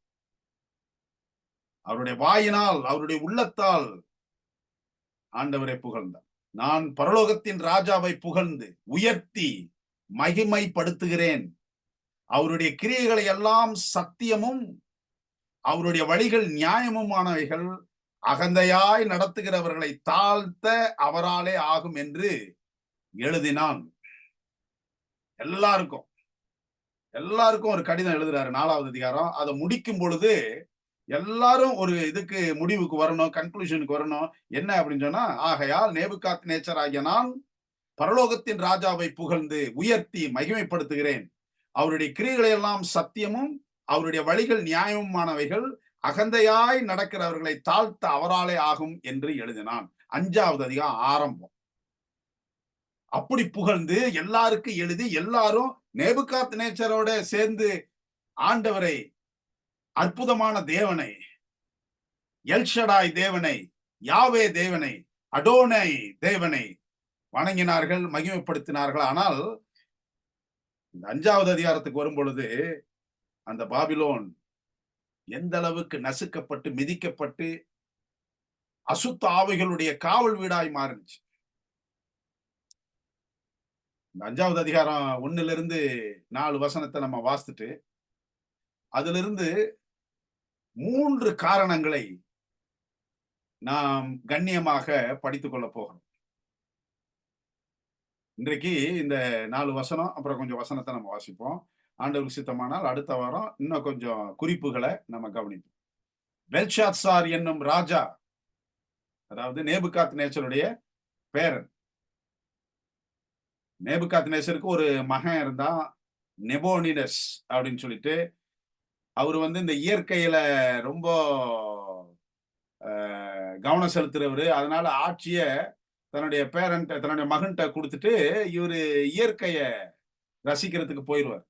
அவருடைய வாயினால், அவருடைய உள்ளத்தால் ஆண்டவரை புகழ்ந்தார். நான் பரலோகத்தின் ராஜாவை புகழ்ந்து உயர்த்தி மகிமைப்படுத்துகிறேன். அவருடைய கிரியைகளை எல்லாம் சத்தியமும் அவருடைய வழிகள் நியாயமுமானவைகள். அகந்தையாய் நடத்துகிறவர்களை தாழ்த்த அவராலே ஆகும் என்று எழுதினான். எல்லாருக்கும் ஒரு கடிதம் எழுதுறாரு 4வது அதிகாரம். அதை முடிக்கும் பொழுது எல்லாரும் ஒரு இதுக்கு முடிவுக்கு வரணும், கன்க்ளூஷனுக்கு வரணும். என்ன அப்படின்னு சொன்னா, ஆகையால் நேபுகாத்நேச்சர் ஆகிய நான் பரலோகத்தின் ராஜாவை புகழ்ந்து உயர்த்தி மகிமைப்படுத்துகிறேன். அவருடைய கிரியைகளை எல்லாம் சத்தியமும் அவருடைய வழிகள் நியாயமுமானவைகள். அகந்தையாய் நடக்கிறவர்களை தாழ்த்த அவராலே ஆகும் என்று எழுதினான். 5வது அதிகாரம் ஆரம்பம். அப்படி புகழ்ந்து எல்லாருக்கும் எழுதி எல்லாரும் நேபுகாத்நேச்சரோட சேர்ந்து ஆண்டவரை, அற்புதமான தேவனை, எல்ஷடாய் தேவனை, யாவே தேவனை, அடோனை தேவனை வணங்கினார்கள், மகிமைப்படுத்தினார்கள். ஆனால் இந்த 5வது அதிகாரத்துக்கு வரும் பொழுது அந்த பாபிலோன் எந்த அளவுக்கு நசுக்கப்பட்டு மிதிக்கப்பட்டு அசுத்த ஆவிகளுடைய காவல் வீடாய் மாறிச்சு. இந்த 5வது அதிகாரம் 1லிருந்து 4 வசனத்தை நம்ம வாசித்துட்டு அதிலிருந்து 3 காரணங்களை நாம் கண்ணியமாக படித்துக் கொள்ள போகிறோம். இன்றைக்கு இந்த 4 வசனம், அப்புறம் கொஞ்சம் வசனத்தை நம்ம வாசிப்போம். ஆண்டவருக்கு சித்தமானால் அடுத்த வாரம் இன்னும் கொஞ்சம் குறிப்புகளை நம்ம கவனிப்போம். பெல்ஷாத்சார் என்னும் ராஜா, அதாவது நேபுகாத்நேச்சருடைய பேரன். நேபுகாத்நேச்சருக்கு ஒரு மகன் இருந்தான், நெபோனிடஸ் அப்படின்னு சொல்லிட்டு. அவர் இந்த இயற்கையில ரொம்ப கவனம் செலுத்துறவரு. அதனால ஆட்சிய தன்னுடைய தன்னுடைய மகன்கிட்ட கொடுத்துட்டு இவரு இயற்கைய ரசிக்கிறதுக்கு போயிடுவார்.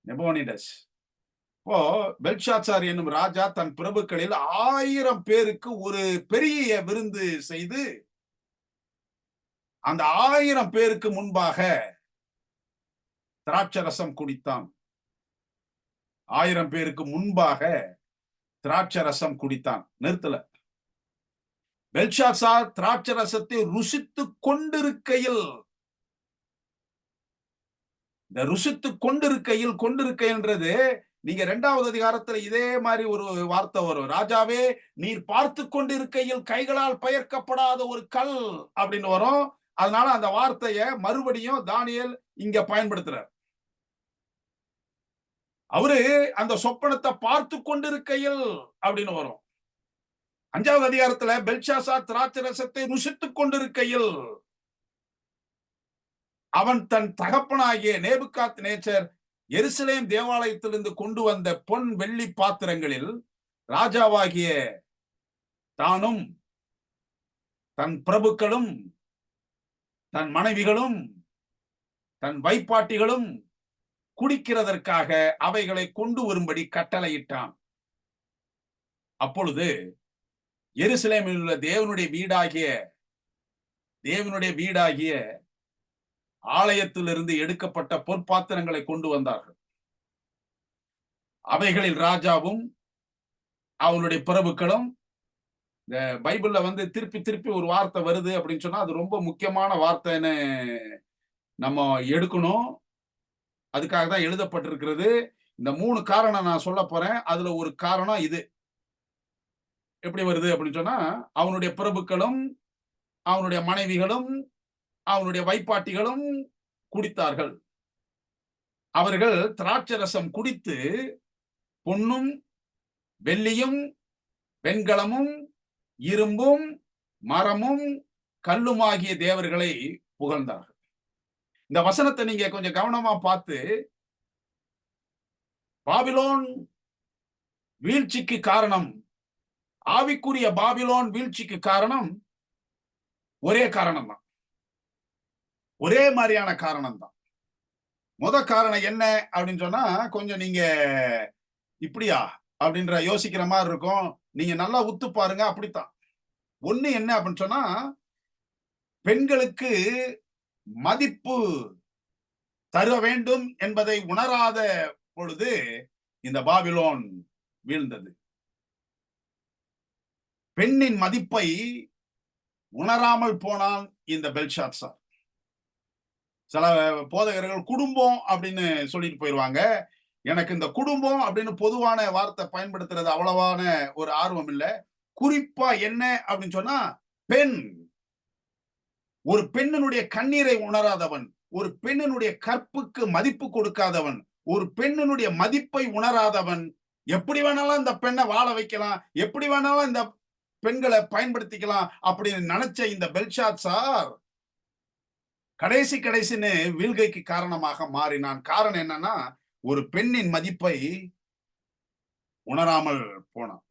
நெபோனிடஸ். இப்போ பெல்ஷாத்சார் என்னும் ராஜா தன் பிரபுக்களில் 1000 பேருக்கு ஒரு பெரிய விருந்து செய்து அந்த 1000 பேருக்கு முன்பாக திராட்சரசம் குடித்தான். 1000 பேருக்கு முன்பாக திராட்சரசம் குடித்தான். நிறுத்தல. பெல்ஷாத்சார் திராட்சரசத்தை ருசித்துக் கொண்டிருக்கையில், இந்த ருசித்துக் கொண்டிருக்கைன்றது நீங்க 2வது அதிகாரத்துல இதே மாதிரி ஒரு வார்த்தை வரும். ராஜாவே, நீர் பார்த்து கொண்டிருக்கையில் கைகளால் பெயர்க்கப்படாத ஒரு கல் அப்படின்னு வரும். அதனால அந்த வார்த்தைய மறுபடியும் தானியேல் இங்க பயன்படுத்துறார். அவரு அந்த சொப்பனத்தை பார்த்து கொண்டிருக்கையில் அப்படின்னு வரும். 5வது அதிகாரத்துல பெல்ஷாத்சார் திராட்சரசத்தை ருசித்துக் கொண்டிருக்கையில் அவன் தன் தகப்பனாகிய நேபுகாத்நேச்சர் எருசலேம் தேவாலயத்திலிருந்து கொண்டு வந்த பொன் வெள்ளி பாத்திரங்களில் ராஜாவாகிய தானும் தன் பிரபுக்களும் தன் மனைவிகளும் தன் வைப்பாட்டிகளும் குடிக்கிறதற்காக அவைகளை கொண்டு வரும்படி கட்டளையிட்டான். அப்பொழுது எருசலேமில் உள்ள தேவனுடைய வீடாகிய ஆலயத்திலிருந்து எடுக்கப்பட்ட பொற்பாத்திரங்களை கொண்டு வந்தார்கள். அவைகளில் ராஜாவும் அவனுடைய பிரபுக்களும், இந்த பைபிள்ல திருப்பி திருப்பி ஒரு வார்த்தை வருது அப்படின்னு சொன்னா அது ரொம்ப முக்கியமான வார்த்தைன்னு நம்ம எடுக்கணும். அதுக்காக தான் எழுதப்பட்டிருக்கிறது. இந்த 3 காரணம் நான் சொல்ல போறேன். அதுல ஒரு காரணம் இது. எப்படி வருது அப்படின்னு சொன்னா, அவனுடைய பிரபுக்களும் அவனுடைய மனைவிகளும் அவனுடைய வைப்பாட்டிகளும் குடித்தார்கள். அவர்கள் திராட்சரசம் குடித்து பொன்னும் வெள்ளியும் வெண்கலமும் இரும்பும் மரமும் கல்லுமாகிய தேவர்களை புகழ்ந்தார்கள். இந்த வசனத்தை நீங்க கொஞ்சம் கவனமா பார்த்து, பாபிலோன் வீழ்ச்சிக்கு காரணம், ஆவிக்குரிய பாபிலோன் வீழ்ச்சிக்கு காரணம் ஒரே காரணம் தான். ஒரே மாதிரியான காரணம் தான். முத காரணம் என்ன அப்படின்னு சொன்னா, கொஞ்சம் நீங்க இப்படியா அப்படின்ற யோசிக்கிற மாதிரி இருக்கும். நீங்க நல்லா உத்து பாருங்க. அப்படித்தான். ஒண்ணு என்ன அப்படின்னு சொன்னா, பெண்களுக்கு மதிப்பு தர வேண்டும் என்பதை உணராத பொழுது இந்த பாபிலோன் வீழ்ந்தது. பெண்ணின் மதிப்பை உணராமல் போனான் இந்த பெல்ஷாத்சார். சில போதகர்கள் குடும்பம் அப்படின்னு சொல்லிட்டு போயிடுவாங்க. எனக்கு இந்த குடும்பம் அப்படின்னு பொதுவான வார்த்தை பயன்படுத்துறது அவ்வளவான ஒரு ஆர்வம் இல்லை. குறிப்பா என்ன அப்படின்னு சொன்னா, பெண், ஒரு பெண்ணினுடைய கண்ணீரை உணராதவன், ஒரு பெண்ணினுடைய கற்புக்கு மதிப்பு கொடுக்காதவன், ஒரு பெண்ணினுடைய மதிப்பை உணராதவன், எப்படி வேணாலும் இந்த பெண்ணை வாழ வைக்கலாம், எப்படி வேணாலும் இந்த பெண்களை பயன்படுத்திக்கலாம் அப்படின்னு நினைச்ச இந்த பெல்ஷாத்சார் கடைசின்னு வீழ்கைக்கு காரணமாக மாறினான். காரணம் என்னன்னா, ஒரு பெண்ணின் மதிப்பை உணராமல் போனான்.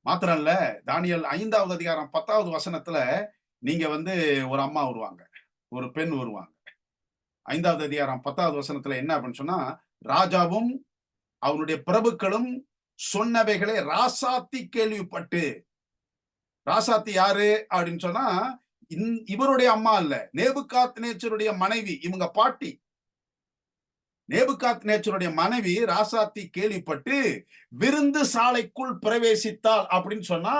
மாத்திரம் இல்ல, தானியேல் 5வது அதிகாரம் 10வது வசனத்துல நீங்க ஒரு அம்மா வருவாங்க, ஒரு பெண் வருவாங்க. 5வது அதிகாரம் 10வது வசனத்துல என்ன அப்படின்னு சொன்னா, ராஜாவும் அவனுடைய பிரபுக்களும் சொன்னவைகளை ராசாத்தி கேள்விப்பட்டு, ராசாத்தி யாரு அப்படின்னு சொன்னா, இவருடைய அம்மா இல்ல, நேபுகாத்நேச்சருடைய மனைவி, இவங்க பாட்டி. நேபுகாத்நேச்சருடைய மனைவி ராசாத்தி கேள்விப்பட்டு விருந்து சாலைக்குள் பிரவேசித்தாள் அப்படின்னு சொன்னா,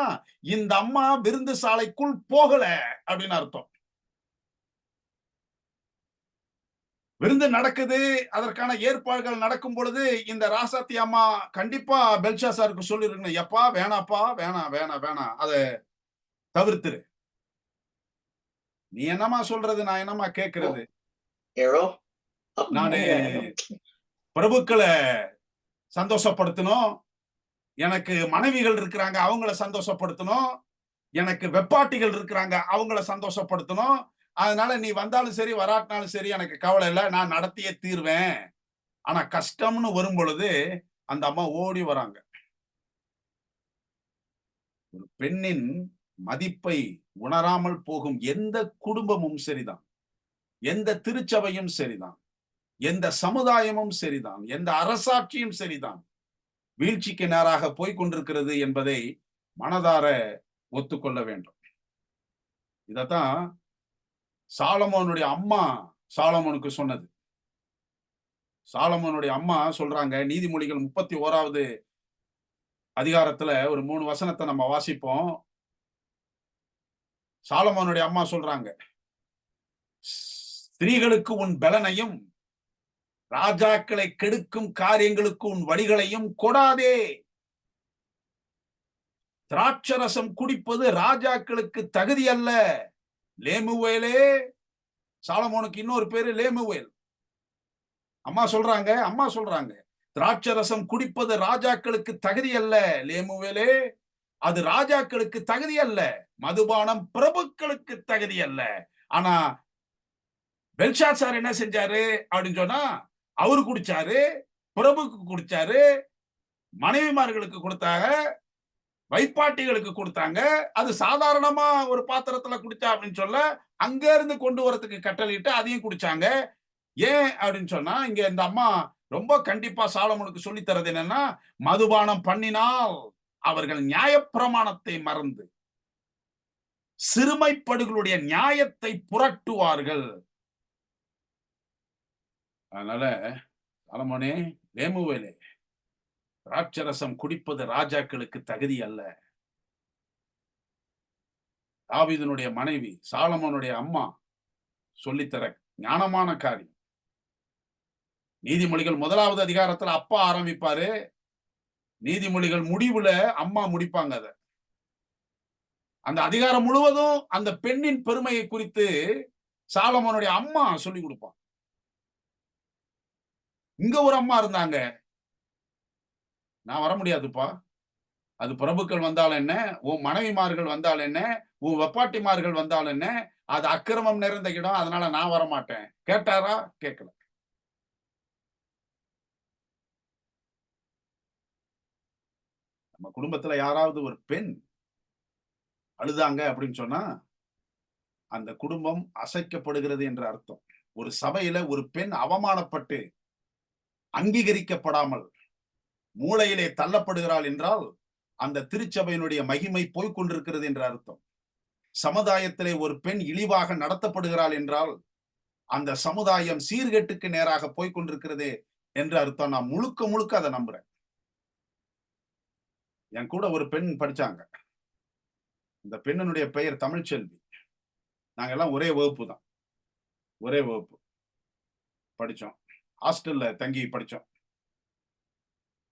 இந்த அம்மா விருந்து சாலைக்குள் போகல அப்படின்னு அர்த்தம். விருந்து நடக்குது, அதற்கான ஏற்பாடுகள் நடக்கும் பொழுது இந்த ராசாத்தி அம்மா கண்டிப்பா பெல்ஷாசாருக்கு சொல்லிருக்கணும், எப்பா வேணாப்பா, வேணாம் வேணாம் வேணாம், அதை தவிர்த்துரு. நீ என்னமா சொல்றது, நான் என்னமா கேட்கறது? Arrow up நானு there. பிரபுக்களை சந்தோஷப்படுத்தணும், எனக்கு மனைவிகள் இருக்கிறாங்க, அவங்கள சந்தோஷப்படுத்தணும், எனக்கு வெப்பாட்டிகள் இருக்கிறாங்க, அவங்கள சந்தோஷப்படுத்தணும். அதனால நீ வந்தாலும் சரி வராட்டினாலும் சரி எனக்கு கவலை இல்லை, நான் நடத்தியே தீர்வேன். ஆனா கஷ்டம்னு வரும் பொழுது அந்த அம்மா ஓடி வராங்க. ஒரு பெண்ணின் மதிப்பை உணராமல் போகும் எந்த குடும்பமும் சரிதான், எந்த திருச்சபையும் சரிதான், எந்த சமுதாயமும் சரிதான், எந்த அரசாட்சியும் சரிதான், வீழ்ச்சிக்கு நேராக போய்க் கொண்டிருக்கிறது என்பதை மனதார ஒத்துக்கொள்ள வேண்டும். இதத்தான் சாலமோனுடைய அம்மா சாலமோனுக்கு சொன்னது. சாலமோனுடைய அம்மா சொல்றாங்க, நீதிமொழிகள் 31வது அதிகாரத்துல ஒரு 3 வசனத்தை நம்ம வாசிப்போம். சாலமோனுடைய அம்மா சொல்றாங்க, ஸ்திரீகளுக்கு உன் பலனையும் ராஜாக்களை கெடுக்கும் காரியங்களுக்கு உன் வழிகளையும் கொடாதே. திராட்சரசம் குடிப்பது ராஜாக்களுக்கு தகுதி அல்ல. லேமுவேலே, சாலமோனுக்கு இன்னொரு பேரு லேமுவேல். அம்மா சொல்றாங்க, திராட்சரசம் குடிப்பது ராஜாக்களுக்கு தகுதி அல்ல லேமுவேலே, அது ராஜாக்களுக்கு தகுதி அல்ல. மதுபானம் பிரபுக்களுக்கு தகுதி அல்ல. ஆனா பெல்ஷாத்சார் என்ன செஞ்சாரு அப்படின்னு சொன்னா, அவரு குடிச்சாரு, பிரபுக்கு குடிச்சாரு, மனைவிமார்களுக்கு கொடுத்தாங்க, வைப்பாட்டிகளுக்கு கொடுத்தாங்க. அது சாதாரணமா ஒரு பாத்திரத்துல குடிச்சா அப்படின்னு சொல்ல, அங்க இருந்து கொண்டு வரதுக்கு கட்டளையிட்டு அதையும் குடிச்சாங்க. ஏன் அப்படின்னு சொன்னா, இங்க இந்த அம்மா ரொம்ப கண்டிப்பா சாலமோனுக்கு சொல்லி தரது என்னன்னா, மதுபானம் பண்ணினால் அவர்கள் நியாயப்பிரமாணத்தை மறந்து சிறுமைப்படுகளுடைய நியாயத்தை புரட்டுவார்கள். அதனால சாலமோனே, லேமுவேலே, திராட்சரசம் குடிப்பது ராஜாக்களுக்கு தகுதி அல்ல. தாவீதுனுடைய மனைவி சாலமோனுடைய அம்மா சொல்லித்தர ஞானமான காரியம். நீதிமொழிகள் 1வது அதிகாரத்துல அப்பா ஆரம்பிப்பாரு, நீதிமொழிகள் முடிவுல அம்மா முடிப்பாங்க. அத அந்த அதிகாரம் முழுவதும் அந்த பெண்ணின் பெருமையை குறித்து சாலமோனுடைய அம்மா சொல்லி கொடுப்பான். இங்க ஒரு அம்மா இருந்தாங்க, நான் வர முடியாதுப்பா, அது பிரபுக்கள் வந்தால் என்ன, உன் மனைவிமார்கள் வந்தால் என்ன, உன் வெப்பாட்டிமார்கள் வந்தால் என்ன, அது அக்கிரமம் நிறைந்த இடம், அதனால நான் வரமாட்டேன். கேட்டாரா? கேட்கல. நம்ம குடும்பத்துல யாராவது ஒரு பெண் அழுதாங்க அப்படின்னு சொன்னா அந்த குடும்பம் அசைக்கப்படுகிறது என்ற அர்த்தம். ஒரு சபையில ஒரு பெண் அவமானப்பட்டு அங்கீகரிக்கப்படாமல் மூளையிலே தள்ளப்படுகிறாள் என்றால் அந்த திருச்சபையினுடைய மகிமை போய்கொண்டிருக்கிறது என்ற அர்த்தம். சமுதாயத்திலே ஒரு பெண் இழிவாக நடத்தப்படுகிறாள் என்றால் அந்த சமுதாயம் சீர்கேட்டுக்கு நேராக போய்கொண்டிருக்கிறது என்று அர்த்தம். நான் முழுக்க முழுக்க அதை நம்புறேன். என் கூட ஒரு பெண் படிச்சாங்க. இந்த பெண்ணினுடைய பெயர் தமிழ்ச்செல்வி. நாங்க எல்லாம் ஒரே வகுப்பு தான், ஒரே வகுப்பு படிச்சோம். ஹாஸ்டல்ல தங்கி படிச்சோம்.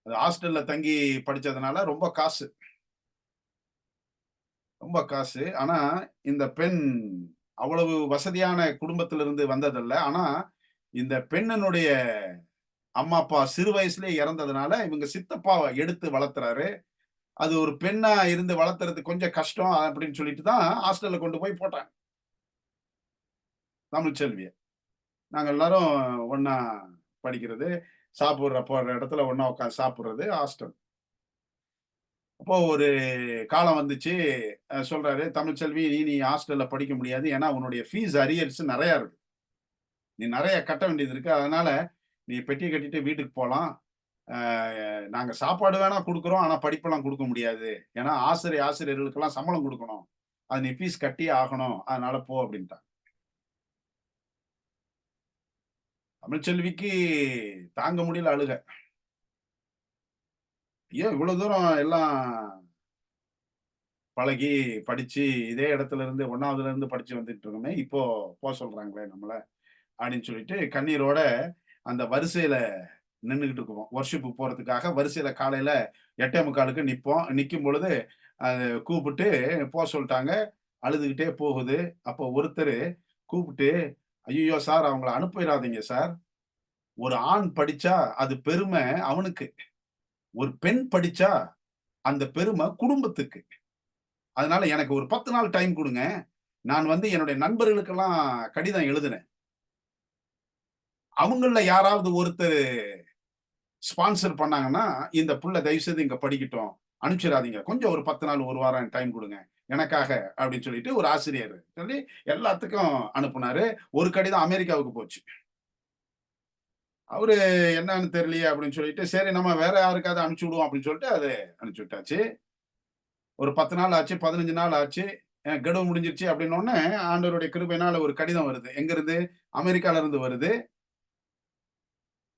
ஹாஸ்டல்ல தங்கி படிச்சதுனால ரொம்ப காசு, ரொம்ப காசு. ஆனா இந்த பெண் அவ்வளவு வசதியான குடும்பத்திலிருந்து வந்ததல்ல. ஆனா இந்த பெண்ணினுடைய அம்மா அப்பா சிறு வயசுலயே இறந்ததுனால இவங்க சித்தப்பாவை எடுத்து வளர்த்துறாரு. அது ஒரு பெண்ணா இருந்து வளர்த்துறது கொஞ்சம் கஷ்டம் அப்படின்னு சொல்லிட்டு தான் ஹாஸ்டல்ல கொண்டு போய் போட்டாங்க தமிழ்ச்செல்விய. நாங்க எல்லாரும் ஒன்னா படிக்கிறது, போற இடத்துல ஒன்னா உட்காந்து சாப்பிடுறது ஹாஸ்டல். அப்போ ஒரு காலம் வந்துச்சு, சொல்றாரு, தமிழ்ச்செல்வி நீ ஹாஸ்டல்ல படிக்க முடியாது, ஏன்னா உன்னுடைய ஃபீஸ் அரியர்ஸ் நிறைய இருக்கு, நீ நிறைய கட்ட வேண்டியது இருக்கு, அதனால நீ பெட்டி கட்டிட்டு வீட்டுக்கு போலாம், நாங்க சாப்பாடு வேணா கொடுக்குறோம், ஆனா படிப்பெல்லாம் கொடுக்க முடியாது, ஏன்னா ஆசிரியர்களுக்கெல்லாம் சம்பளம் கொடுக்கணும், அது நீ ஃபீஸ் கட்டியே ஆகணும், அதனால போ அப்படின்ட்டாங்க. தமிழ்ச்செல்விக்கு தாங்க முடியல அழுக. ஏன் இவ்வளவு தூரம் எல்லாம் பழகி படிச்சு இதே இடத்துல இருந்து 1வதுல இருந்து படிச்சு வந்துட்டு இருக்கோமே, இப்போ போக சொல்றாங்களே நம்மள அப்படின்னு சொல்லிட்டு கண்ணீரோட அந்த வரிசையில நின்றுகிட்டு இருக்குவோம். வொர்ஷிப்பு போறதுக்காக வரிசையில காலையில 8:45க்கு நிப்போம். நிக்கும் பொழுது கூப்பிட்டு போக சொல்லிட்டாங்க. அழுதுகிட்டே போகுது. அப்போ ஒருத்தர் கூப்பிட்டு, ஐயோ சார் அவங்கள அனுப்பிடாதீங்க சார். ஒரு ஆண் படிச்சா அது பெருமை அவனுக்கு. ஒரு பெண் படிச்சா அந்த பெருமை குடும்பத்துக்கு. அதனால எனக்கு ஒரு 10 நாள் டைம் கொடுங்க. நான் என்னுடைய நண்பர்களுக்கெல்லாம் கடிதம் எழுதினேன். அவங்கள யாராவது ஒருத்தர் ஸ்பான்சர் பண்ணாங்கன்னா, இந்த புள்ள தயவு செய்து இங்க படிக்கட்டும். அனுப்பிச்சிடாதீங்க. கொஞ்சம் ஒரு 10 நாள், 1 வாரம் டைம் கொடுங்க. எனக்காக அப்படின்னு சொல்லிட்டு ஒரு ஆசிரியர் சொல்லி எல்லாத்துக்கும் அனுப்புனாரு. ஒரு கடிதம் அமெரிக்காவுக்கு போச்சு. அவரு என்னன்னு தெரியலையே அப்படின்னு சொல்லிட்டு, சரி நம்ம வேற யாருக்காவது அனுப்பிச்சு விடுவோம் அப்படின்னு சொல்லிட்டு அத அனுப்பிச்சு விட்டாச்சு. ஒரு 10 நாள் ஆச்சு, 15 நாள் ஆச்சு. கெடுவு முடிஞ்சிருச்சு அப்படின்னோனே, ஆண்டவருடைய கிருபையினால ஒரு கடிதம் வருது. எங்கிருந்து? அமெரிக்கால இருந்து வருது.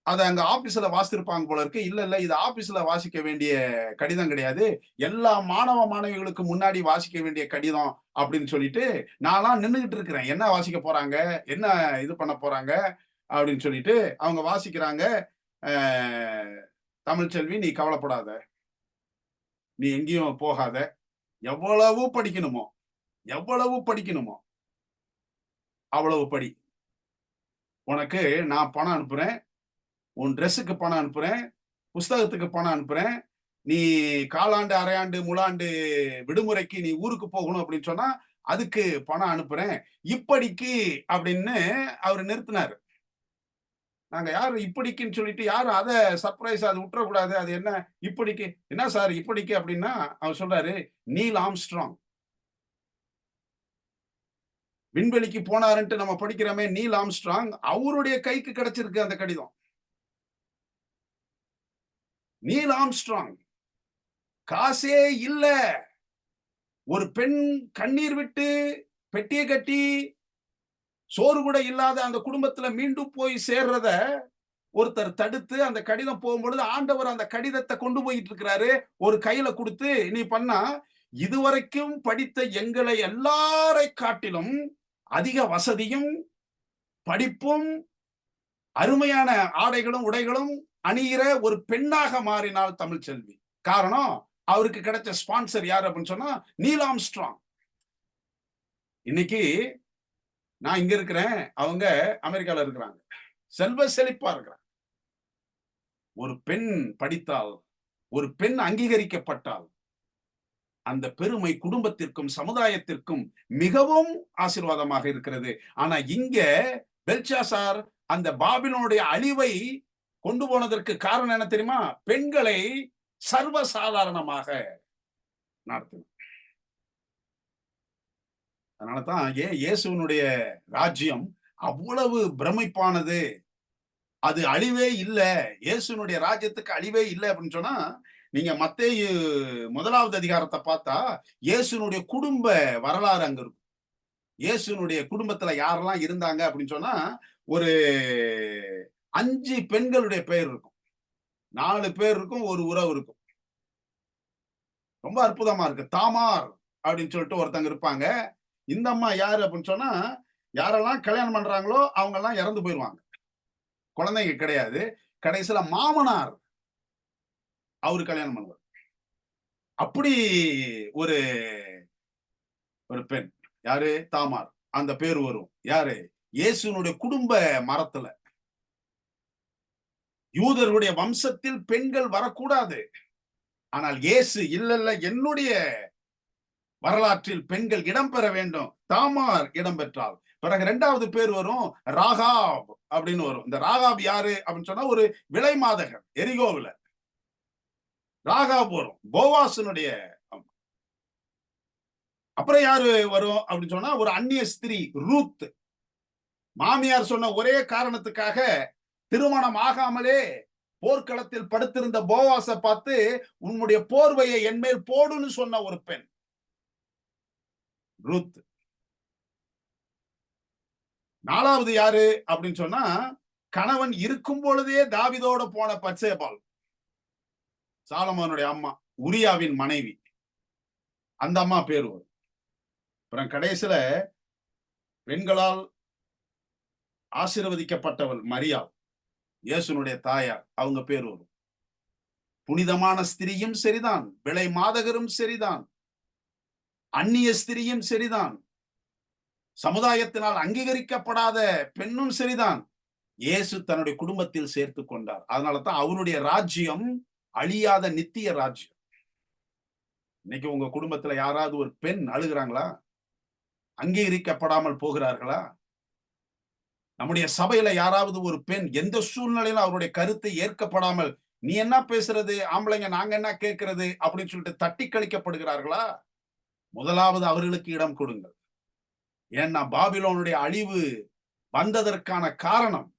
அத அங்க ஆபீஸ்ல வாசிச்சிருப்பாங்க போல இருக்கு. இல்ல இது ஆபீஸ்ல வாசிக்க வேண்டிய கடிதம் கிடையாது. எல்லா மாணவ, மாணவிகளுக்கு முன்னாடி வாசிக்க வேண்டிய கடிதம் அப்படின்னு சொல்லிட்டு, நான்லாம் நின்னுகிட்டு இருக்கிறேன். என்ன வாசிக்க போறாங்க? என்ன இது பண்ண போறாங்க? அப்படின்னு சொல்லிட்டு அவங்க வாசிக்கிறாங்க. அ தமிழ்ச்செல்வி நீ கவலைப்படாத. நீ எங்கேயும் போகாத. எவ்வளவு படிக்கணுமோ, எவ்வளவு படிக்கணுமோ, அவ்வளவு படி. உனக்கு நான் பணம் அனுப்புறேன். உன் ட்ரெஸ்ஸுக்கு பணம் அனுப்புறேன். புஸ்தகத்துக்கு பணம் அனுப்புறேன். நீ காலாண்டு, அரையாண்டு, முழாண்டு விடுமுறைக்கு நீ ஊருக்கு போகணும் அப்படின்னு சொன்னா, அதுக்கு பணம் அனுப்புறேன். இப்படிக்கு அப்படின்னு அவரு நிறுத்தினாரு. நாங்க யாரு இப்படிக்குன்னு சொல்லிட்டு யாரும் அத சர்ப்ரைஸா அது விட்டுறக்கூடாது. அது என்ன இப்படிக்கு? என்ன சார் இப்படிக்கு அப்படின்னா, அவர் சொல்றாரு, நீல் ஆம்ஸ்ட்ராங். விண்வெளிக்கு போனாருன்ட்டு நம்ம படிக்கிறோமே நீல் ஆம்ஸ்ட்ராங், அவருடைய கைக்கு கிடைச்சிருக்கு அந்த கடிதம். Neil Armstrong. காசே இல்ல. ஒரு பெண் கண்ணீர் விட்டு பெட்டிய கட்டி சோறு கூட இல்லாத அந்த குடும்பத்துல மீண்டும் போய் சேர்றத ஒருத்தர் தடுத்து அந்த கடிதம் போகும்பொழுது ஆண்டவர் அந்த கடிதத்தை கொண்டு போயிட்டு இருக்கிறாரு. ஒரு கையில கொடுத்து நீ பண்ணா இதுவரைக்கும் படித்த எங்களை எல்லாரை காட்டிலும் அதிக வசதியும் படிப்பும் அருமையான ஆடைகளும் உடைகளும் அணிகிற ஒரு பெண்ணாக மாறினாள் தமிழ்ச்செல்வி. காரணம் அவருக்கு கிடைச்ச ஸ்பான்சர் யார் அப்படின்னு சொன்னா நீல் ஆம்ஸ்ட்ராங். இன்னைக்கு நான் இங்க இருக்கிறேன், அவங்க அமெரிக்கால இருக்கிறாங்க. செல்வ செழிப்பா இருக்கிறாங்க. ஒரு பெண் படித்தால், ஒரு பெண் அங்கீகரிக்கப்பட்டால், அந்த பெருமை குடும்பத்திற்கும் சமுதாயத்திற்கும் மிகவும் ஆசீர்வாதமாக இருக்கிறது. ஆனா இங்க பெல்ஷாசார் அந்த பாபிலோனுடைய அழிவை கொண்டு போனதற்கு காரணம் என்ன தெரியுமா? பெண்களை சர்வசாதாரணமாக நடத்தினார். அதனாலதான் இயேசுனுடைய ராஜ்யம் அவ்வளவு பிரமிப்பானது. அது அழிவே இல்ல. இயேசுனுடைய ராஜ்யத்துக்கு அழிவே இல்லை அப்படின்னு சொன்னா, நீங்க மத்தேயு 1வது அதிகாரத்தை பார்த்தா, இயேசுனுடைய குடும்ப வரலாறு அங்க இருக்கும். இயேசுனுடைய குடும்பத்துல யாரெல்லாம் இருந்தாங்க அப்படின்னு சொன்னா, ஒரு 5 பெண்களுடைய பெயர் இருக்கும். 4 பேர் இருக்கும், ஒரு உறவு இருக்கும். ரொம்ப அற்புதமா இருக்கு. தாமார் அப்படின்னு சொல்லிட்டு ஒருத்தங்க இருப்பாங்க. இந்த அம்மா யாரு அப்படின்னு சொன்னா, யாரெல்லாம் கல்யாணம் பண்றாங்களோ அவங்க எல்லாம் இறந்து போயிருவாங்க. குழந்தைங்க கிடையாது. கடைசியில மாமனார் அவரு கல்யாணம் பண்ணுவார். அப்படி ஒரு ஒரு பெண். யாரு? தாமார். அந்த பேர் வரும். யாரு? இயேசுனுடைய குடும்ப மரத்துல. யூதர்களுடைய வம்சத்தில் பெண்கள் வரக்கூடாது. ஆனால் இயேசு இல்ல என்னுடைய வரலாற்றில் பெண்கள் இடம்பெற வேண்டும். தாமார் இடம்பெற்றாள். பிறகு 2வது பேர் வரும் ராகாப் அப்படின்னு வரும். இந்த ராகாப் யாரு அப்படின்னு சொன்னா ஒரு விலை மாதகர் எரிகோவில. ராகாப் வரும். போவாசனுடைய. அப்புறம் யாரு வரும் அப்படின்னு சொன்னா ஒரு அந்நிய ஸ்திரீ ரூத். மாமியார் சொன்ன ஒரே காரணத்துக்காக திருமணம் ஆகாமலே போர்க்களத்தில் படுத்திருந்த போவாசை பார்த்து உன்னுடைய போர்வையை என்மேல் போடுன்னு சொன்ன ஒரு பெண் ரூத். 4வது யாரு அப்படின்னு சொன்னா கணவன் இருக்கும் பொழுதே தாவீதோட போன பத்சேபாள், சாலமோனுடைய அம்மா, உரியாவின் மனைவி. அந்த அம்மா பேர் வரும். அப்புறம் கடைசியில பெண்களால் ஆசீர்வதிக்கப்பட்டவள் மரியாள், இயேசுனுடைய தாயார், அவங்க பேர் வரும். புனிதமான ஸ்திரியும் சரிதான், விலை மாதகரும் சரிதான், அந்நிய ஸ்திரியும் சரிதான், சமுதாயத்தினால் அங்கீகரிக்கப்படாத பெண்ணும் சரிதான், இயேசு தன்னுடைய குடும்பத்தில் சேர்த்து கொண்டார். அதனாலதான் அவருடைய ராஜ்யம் அழியாத நித்திய ராஜ்யம். இன்னைக்கு உங்க குடும்பத்துல யாராவது ஒரு பெண் அழுகிறாங்களா? அங்கீகரிக்கப்படாமல் போகிறார்களா? நம்முடைய சபையில யாராவது ஒரு பெண் எந்த சூழ்நிலையிலும் அவருடைய கருத்தை ஏற்கப்படாமல், நீ என்ன பேசுறது, ஆம்பளைங்க நாங்க என்ன கேட்கிறது அப்படின்னு சொல்லிட்டு தட்டி கழிக்கப்படுகிறார்களா? முதலாவது அவர்களுக்கு இடம் கொடுங்கள். ஏன்னா பாபிலோனுடைய அழிவு வந்ததற்கான காரணம்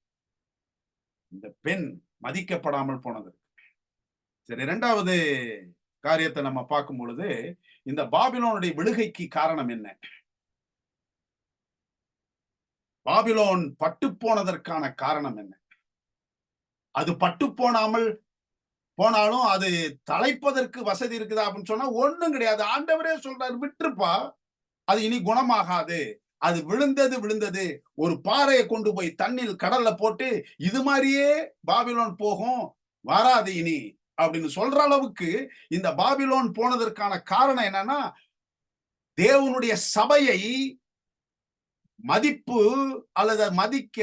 இந்த பெண் மதிக்கப்படாமல் போனது. சரி, இரண்டாவது காரியத்தை நம்ம பார்க்கும் பொழுது, இந்த பாபிலோனுடைய விழுகைக்கு காரணம் என்ன? பாபிலோன் பட்டு போனதற்கான காரணம் என்ன? அது பட்டு போனாலும் அது தலைப்பதற்கு வசதி இருக்குதா அப்படின்னு சொன்னா ஒண்ணும் கிடையாது. ஆண்டவரே சொல்றாரு, விட்டுருப்பா, அது இனி குணமாகாது. அது விழுந்தது. ஒரு பாறையை கொண்டு போய் தண்ணில் கடல்ல போட்டு இது மாதிரியே பாபிலோன் போகும், வராது இனி அப்படின்னு சொல்ற அளவுக்கு இந்த பாபிலோன் போனதற்கான காரணம் என்னன்னா, தேவனுடைய சபையை மதிப்பு அல்லது மதிக்க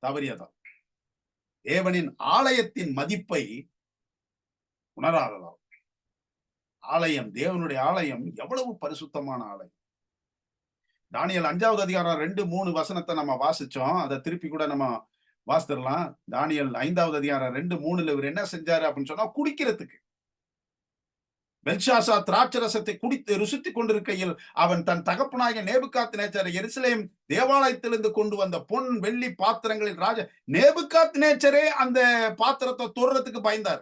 தவறியதா, தேவனின் ஆலயத்தின் மதிப்பை உணராததா. ஆலயம், தேவனுடைய ஆலயம் எவ்வளவு பரிசுத்தமான ஆலயம். தானியேல் 5வது அதிகாரம் 2-3 வசனத்தை நம்ம வாசிச்சோம். அதை திருப்பி கூட நம்ம வாசித்திரலாம். தானியேல் 5வது அதிகாரம் 2-3 இவர் என்ன செஞ்சாரு அப்படின்னு சொன்னா, குடிக்கிறதுக்கு பெல்ஷாத்சார் திராட்சரசத்தை குடித்து ருசித்துக் கொண்டிருக்கையில் அவன் தன் தகப்பனாகிய நேபுகாத்நேச்சரை எருசலேம் தேவாலயத்திலிருந்து கொண்டு வந்த பொன் வெள்ளி பாத்திரங்களில் ராஜா நேபுகாத்நேச்சரே அந்த பாத்திரத்தை தொடுறதுக்கு பயந்தார்.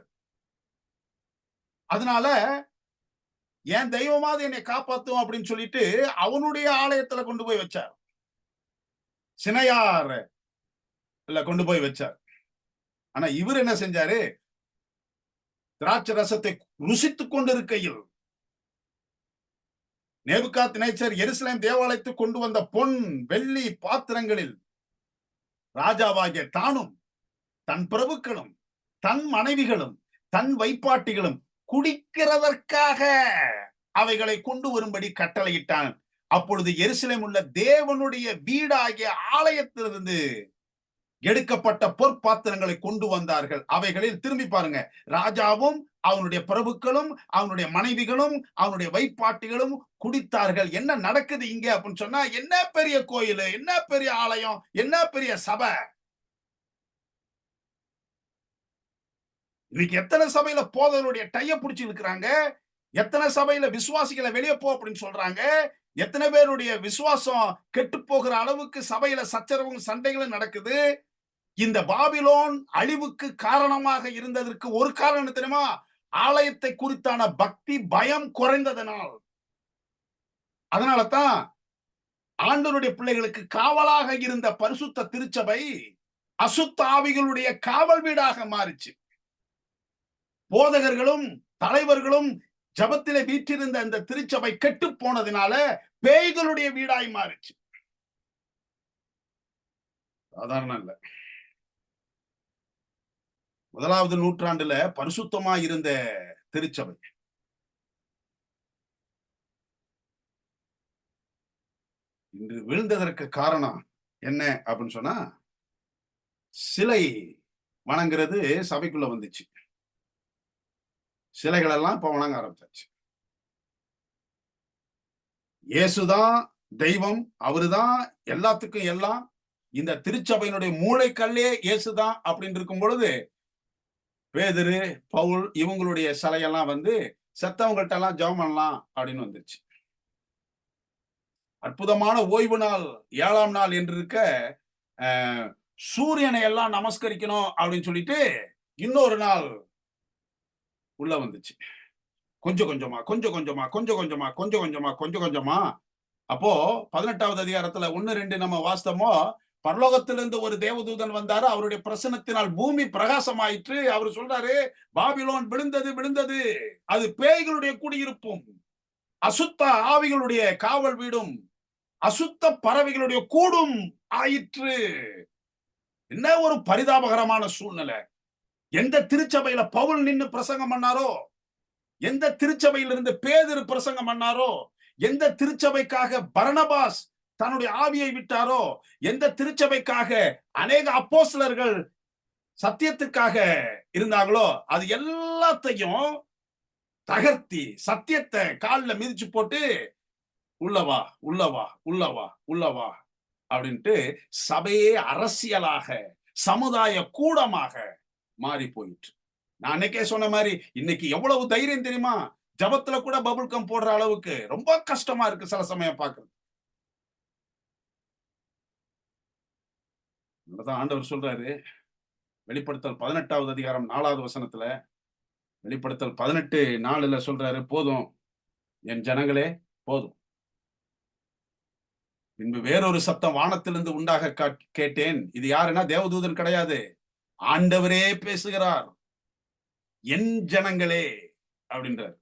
அதனால என் தெய்வமாவது என்னை காப்பாத்தும் அப்படின்னு சொல்லிட்டு அவனுடைய ஆலயத்துல கொண்டு போய் வச்சார். சினையார் கொண்டு போய் வச்சார். ஆனா இவர் என்ன செஞ்சாரு? திராட்சை ரசத்தை ருசித்துக் கொண்டிருக்கையில் நேபுகாத்நேச்சர் எருசலேம் தேவாலயத்துக்கு கொண்டு வந்த பொன் வெள்ளி பாத்திரங்களில் ராஜாவாகிய தானும் தன் பிரபுக்களும் தன் மனைவிகளும் தன் வைப்பாட்டிகளும் குடிக்கிறதற்காக அவைகளை கொண்டு வரும்படி கட்டளையிட்டான். அப்பொழுது எருசலேம் உள்ள தேவனுடைய வீடாகிய ஆலயத்திலிருந்து எடுக்கப்பட்ட பொற்பாத்திரங்களை கொண்டு வந்தார்கள். அவைகளில் திரும்பி பாருங்க, ராஜாவும் அவனுடைய பிரபுக்களும் அவனுடைய மனைவிகளும் அவனுடைய வைப்பாட்டிகளும் குடித்தார்கள். என்ன நடக்குது இங்க அப்படின்னு சொன்னா, என்ன பெரிய கோயில், என்ன பெரிய ஆலயம், என்ன பெரிய சபை. இன்னைக்கு எத்தனை சபையில போதவருடைய டைய பிடிச்சு இருக்கிறாங்க, எத்தனை சபையில விசுவாசிகளை வெளியே போ அப்படின்னு சொல்றாங்க, எத்தனை பேருடைய விசுவாசம் கெட்டு போகிற அளவுக்கு சபையில சச்சரவும் சண்டைகளும் நடக்குது. இந்த பாபிலோன் அழிவுக்கு காரணமாக இருந்ததற்கு ஒரு காரணம் தெரியுமா? ஆலயத்தை குறித்தான பக்தி பயம் குறைந்ததனால். அதனாலதான் ஆண்டவருடைய பிள்ளைகளுக்கு காவலாக இருந்த பரிசுத்த திருச்சபை அசுத்த ஆவிகளுடைய காவல் வீடாக மாறிச்சு. போதகர்களும் தலைவர்களும் ஜபத்திலே வீற்றிருந்த அந்த திருச்சபை கெட்டு போனதுனால பேய்களுடைய வீடாய் மாறிச்சு. சாதாரண இல்ல. 1வது நூற்றாண்டுல பரிசுத்தமா இருந்த திருச்சபை இன்று விழுந்ததற்கு காரணம் என்ன அப்படின்னு சொன்னா, சிலை வணங்குறது சபைக்குள்ள வந்துச்சு. சிலைகள் எல்லாம் இப்ப வணங்க ஆரம்பிச்சாச்சு. இயேசுதான் தெய்வம், அவருதான் எல்லாத்துக்கும் எல்லாம். இந்த திருச்சபையினுடைய மூளைக்கல்லே இயேசுதான் அப்படின்னு இருக்கும் பொழுது பேதுரு, பவுல் இவங்களுடைய சிலையெல்லாம் வந்து செத்தவங்கள்ட்ட எல்லாம் ஜெபம் பண்ணலாம் அப்படின்னு வந்துருச்சு. அற்புதமான ஓய்வு நாள் 7ஆம் நாள் என்று இருக்க சூரியனை எல்லாம் நமஸ்கரிக்கணும் அப்படின்னு சொல்லிட்டு இன்னொரு நாள் உள்ள வந்துச்சு. கொஞ்சம் கொஞ்சமா. அப்போ 18வது அதிகாரத்துல 1-2 நம்ம வாஸ்தமோ, பரலோகத்திலிருந்து ஒரு தேவதூதன் வந்தாரு, அவருடைய பிரசன்னத்தினால் பூமி பிரகாசமாயிற்று. அவர் சொல்றாரு, பாபிலோன் விழுந்தது, அது பேய்களுடைய குடியிருப்பும் அசுத்த ஆவிகளுடைய காவல் வீடும் அசுத்த பறவைகளுடைய கூடும் ஆயிற்று. என்ன ஒரு பரிதாபகரமான சூழ்நிலை. எந்த திருச்சபையில பவுல் நின்னு பிரசங்கம் பண்ணாரோ, எந்த திருச்சபையிலிருந்து பேதுரு பிரசங்கம் பண்ணாரோ, எந்த திருச்சபைக்காக பர்னபாஸ் தன்னுடைய ஆவியை விட்டாரோ, எந்த திருச்சபைக்காக அநேக அப்போஸ்தலர்கள் சத்தியத்திற்காக இருந்தாங்களோ, அது எல்லாத்தையும் தகர்த்தி சத்தியத்தை காலில் மிதிச்சு போட்டு உள்ளவா உள்ளவா உள்ளவா உள்ளவா அப்படின்ட்டு சபையே அரசியலாக சமுதாய கூடமாக மாறி போயிட்டு. நான் அன்னைக்கே சொன்ன மாதிரி இன்னைக்கு எவ்வளவு தைரியம் தெரியுமா? ஜபத்துல கூட பபுள் கம் போடுற அளவுக்கு ரொம்ப கஷ்டமா இருக்கு சில சமயம் பார்க்கிறது. அதான் ஆண்டவர் சொல்றாரு வெளிப்படுத்தல் 18வது அதிகாரம் 4வது வசனத்துல, வெளிப்படுத்தல் 18:4 சொல்றாரு, போதும் என் ஜனங்களே போதும். பின்பு வேறொரு சத்தம் வானத்திலிருந்து உண்டாக கேட்டேன். இது யாருன்னா தேவதூதன் கிடையாது, ஆண்டவரே பேசுகிறார். என் ஜனங்களே அப்படின்றார்.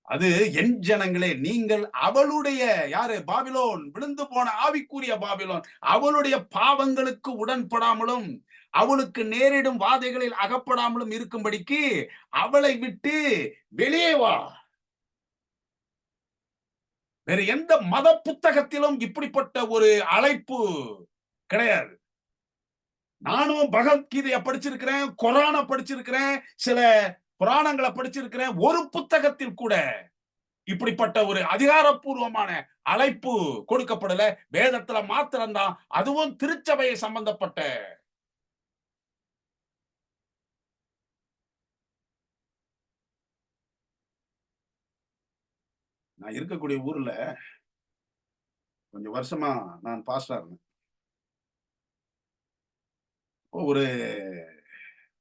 அது என் ஜனங்களே, நீங்கள் அவளுடைய யாரு? பாபிலோன், விழுந்து போன ஆவிக்குரிய பாபிலோன், அவளுடைய பாவங்களுக்கு உடன்படாமலும் அவளுக்கு நேரிடும் வாதைகளில் அகப்படாமலும் இருக்கும்படிக்கு அவளை விட்டு வெளியே வா. வேற எந்த மத புத்தகத்திலும் இப்படிப்பட்ட ஒரு அழைப்பு கிடையாது. நானும் பகவத்கீதையை படிச்சிருக்கிறேன், குரானை படிச்சிருக்கிறேன், சில புராணங்களை படிச்சிருக்கிறேன். ஒரு புத்தகத்தில் கூட இப்படிப்பட்ட ஒரு அதிகாரப்பூர்வமான அழைப்பு கொடுக்கப்படல. வேதத்துல மாத்திரம்தான், அதுவும் திருச்சபையை சம்பந்தப்பட்ட. நான் இருக்கக்கூடிய ஊர்ல கொஞ்சம் வருஷமா நான் பாஸ்டரா இருந்தேன். ஒரு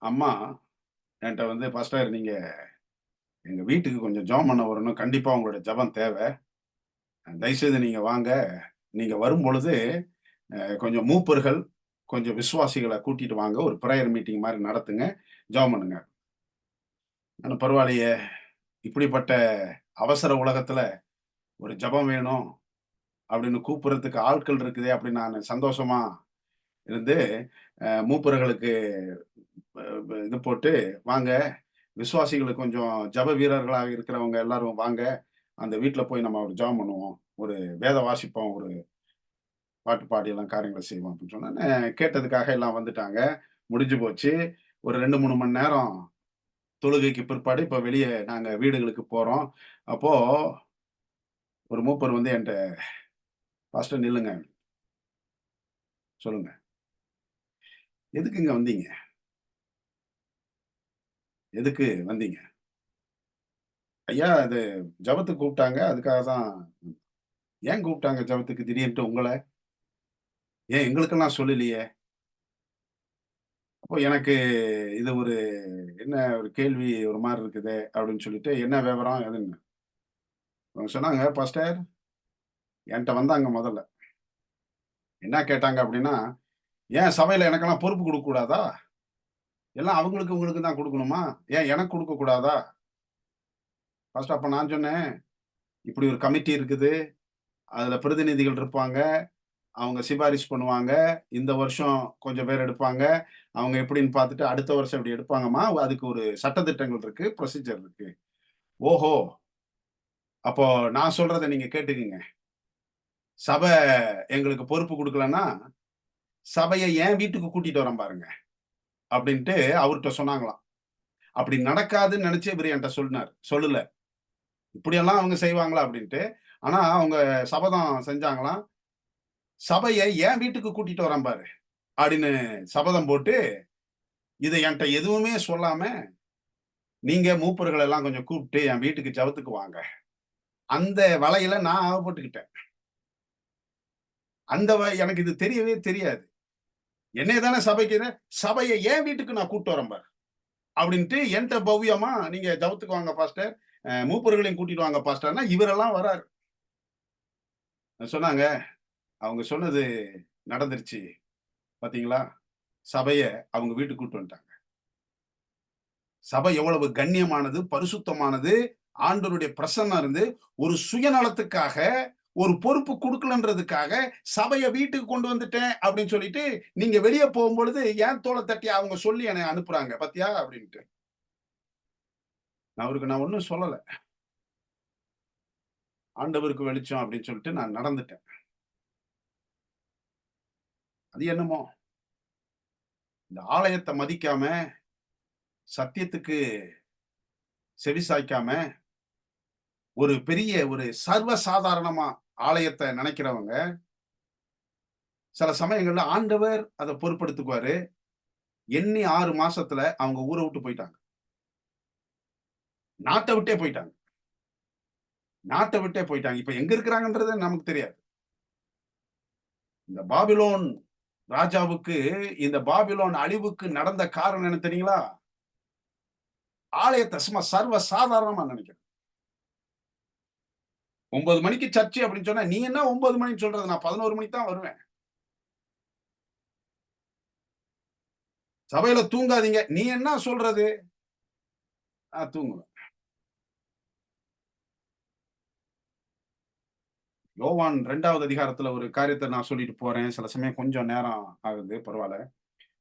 அம்மா என்கிட்ட வந்து, பாஸ்டர் நீங்க எங்க வீட்டுக்கு கொஞ்சம் ஜெபம் பண்ண வரணும், கண்டிப்பா உங்களுடைய ஜெபம் தேவை, தயவுசெய்து நீங்க வாங்க, நீங்க வரும் பொழுது கொஞ்சம் மூப்பர்கள் கொஞ்சம் விசுவாசிகளை கூட்டிட்டு வாங்க, ஒரு ப்ரேயர் மீட்டிங் மாதிரி நடத்துங்க, ஜெபம் பண்ணுங்க. நான் பரவாயில்லையே, இப்படிப்பட்ட அவசர உலகத்துல ஒரு ஜெபம் வேணும் அப்படின்னு கூப்பிடுறதுக்கு ஆட்கள் இருக்குதே அப்படின்னு நான் சந்தோஷமா இருந்து மூப்பர்களுக்கு இது போட்டு, வாங்க விசுவாசிகளுக்கு கொஞ்சம் ஜப வீரர்களாக இருக்கிறவங்க எல்லாரும் வாங்க, அந்த வீட்டுல போய் நம்ம ஒரு ஜெபம் பண்ணுவோம், ஒரு வேத வாசிப்போம், ஒரு பாட்டு பாடி எல்லாம் காரியங்களை செய்வோம் அப்படின்னு சொன்னா கேட்டதுக்காக எல்லாம் வந்துட்டாங்க. முடிஞ்சு போச்சு. ஒரு 2-3 மணி நேரம் தொழுகைக்கு பிற்பாடு இப்ப வெளியே நாங்க வீடுகளுக்கு போறோம். அப்போ ஒரு மூப்பர் வந்து என்கிட்ட, பாஸ்டர் நில்லுங்க, சொல்லுங்க, எதுக்கு இங்க வந்தீங்க, எதுக்கு வந்தீங்க? ஐயா அது ஜபத்துக்கு கூப்பிட்டாங்க, அதுக்காக தான். ஏன் கூப்பிட்டாங்க ஜபத்துக்கு திடீர்னு உங்களை? ஏன் எங்களுக்கெல்லாம் சொல்லலையே? அப்போ எனக்கு இது ஒரு என்ன ஒரு கேள்வி ஒரு மாதிரி இருக்குது அப்படின்னு சொல்லிட்டு, என்ன விவரம் எதுன்னு அவங்க சொன்னாங்க. பாஸ்டர் என்கிட்ட வந்தாங்க, முதல்ல என்ன கேட்டாங்க அப்படின்னா, ஏன் சபையில எனக்கெல்லாம் பொறுப்பு கொடுக்க கூடாதா? எல்லாம் அவங்களுக்கு உங்களுக்கு தான் கொடுக்கணுமா? ஏன் எனக்கு கொடுக்க கூடாதா? பாஸ்டர் அப்ப நான் சொன்னேன், இப்படி ஒரு கமிட்டி இருக்குது, அதுல பிரதிநிதிகள் இருப்பாங்க, அவங்க சிபாரிசு பண்ணுவாங்க, இந்த வருஷம் கொஞ்சம் பேர் எடுப்பாங்க, அவங்க எப்படின்னு பார்த்துட்டு அடுத்த வருஷம் இப்படி எடுப்பாங்கம்மா, அதுக்கு ஒரு சட்டதிட்டங்கள் இருக்கு, ப்ரொசீஜர் இருக்கு. ஓஹோ, அப்போ நான் சொல்றதை நீங்க கேட்டுக்குங்க. சபை எங்களுக்கு பொறுப்பு கொடுக்கலன்னா சபையை என் வீட்டுக்கு கூட்டிட்டு வரேன் பாருங்க அப்படின்ட்டு அவர்கிட்ட சொன்னாங்களாம். அப்படி நடக்காதுன்னு நினைச்சு இவர் என்கிட்ட சொல்லல, இப்படியெல்லாம் அவங்க செய்வாங்களா அப்படின்ட்டு. ஆனா அவங்க சபதம் செஞ்சாங்களாம், சபையை என் வீட்டுக்கு கூட்டிட்டு வரேன் பாரு அப்படின்னு சபதம் போட்டு, இதை என்கிட்ட எதுவுமே சொல்லாம, நீங்க மூப்பர்கள் எல்லாம் கொஞ்சம் கூப்பிட்டு என் வீட்டுக்கு ஜபத்துக்கு வாங்க, அந்த வலையில நான் ஆகப்பட்டுக்கிட்டேன். அந்த எனக்கு இது தெரியவே தெரியாது. என்னைய தானே சபையை என் வீட்டுக்கு நான் கூப்பிட்டு வரேன் பாரு அப்படின்ட்டு என்கிட்ட பவ்யமா, நீங்க ஜபத்துக்கு வாங்க பாஸ்டர், மூப்பர்களையும் கூட்டிட்டு வாங்க பாஸ்டர்னா இவரெல்லாம் வராரு. சொன்னாங்க, அவங்க சொன்னது நடந்துருச்சு பாத்தீங்களா, சபைய அவங்க வீட்டுக்கு கூட்டு வந்துட்டாங்க. சபை எவ்வளவு கண்ணியமானது, பரிசுத்தமானது, ஆண்டவருடைய பிரசன்னம் இருந்து ஒரு சுயநலத்துக்காக ஒரு பொறுப்பு கொடுக்கலன்றதுக்காக சபையை வீட்டுக்கு கொண்டு வந்துட்டேன் அப்படின்னு சொல்லிட்டு நீங்க வெளியே போகும்பொழுது ஏன் தோலை தட்டி அவங்க சொல்லி என்னை அனுப்புறாங்க பத்தியா அப்படின்ட்டு. அவருக்கு நான் ஒன்னும் சொல்லல. ஆண்டவருக்கு வெளிச்சம் அப்படின்னு சொல்லிட்டு நான் நடந்துட்டேன். அது என்னமோ இந்த ஆலயத்தை மதிக்காம, சத்தியத்துக்கு செவி சாய்க்காம, ஒரு பெரிய ஒரு சர்வ சாதாரணமா ஆலயத்தை நினைக்கிறவங்க சில சமயங்கள்ல ஆண்டவர் அதை பொறுப்படுத்துக்குவாரு. எண்ணி 6 மாசத்துல அவங்க ஊரை விட்டு போயிட்டாங்க. நாட்டை விட்டே போயிட்டாங்க. நாட்டை விட்டே போயிட்டாங்க. இப்ப எங்க இருக்கிறாங்கன்றது நமக்கு தெரியாது. இந்த பாபிலோன் ராஜாவுக்கு, இந்த பாபிலோன் அழிவுக்கு நடந்த காரணம் என்ன தெரியுங்களா? ஆலயத்தை சும்மா சர்வ சாதாரணமா நினைக்கிறேன். 9 மணிக்கு சர்ச்சு அப்படின்னு சொன்னா, நீ என்ன 9 மணின்னு சொல்றது? நான் 11 மணிக்கு தான் வருவேன். சபையில தூங்காதீங்க. நீ என்ன சொல்றது? நான் தூங்குவேன். யோவான் 2வது அதிகாரத்துல ஒரு காரியத்தை நான் சொல்லிட்டு போறேன். சில சமயம் கொஞ்சம் நேரம் ஆகுது, பரவாயில்ல.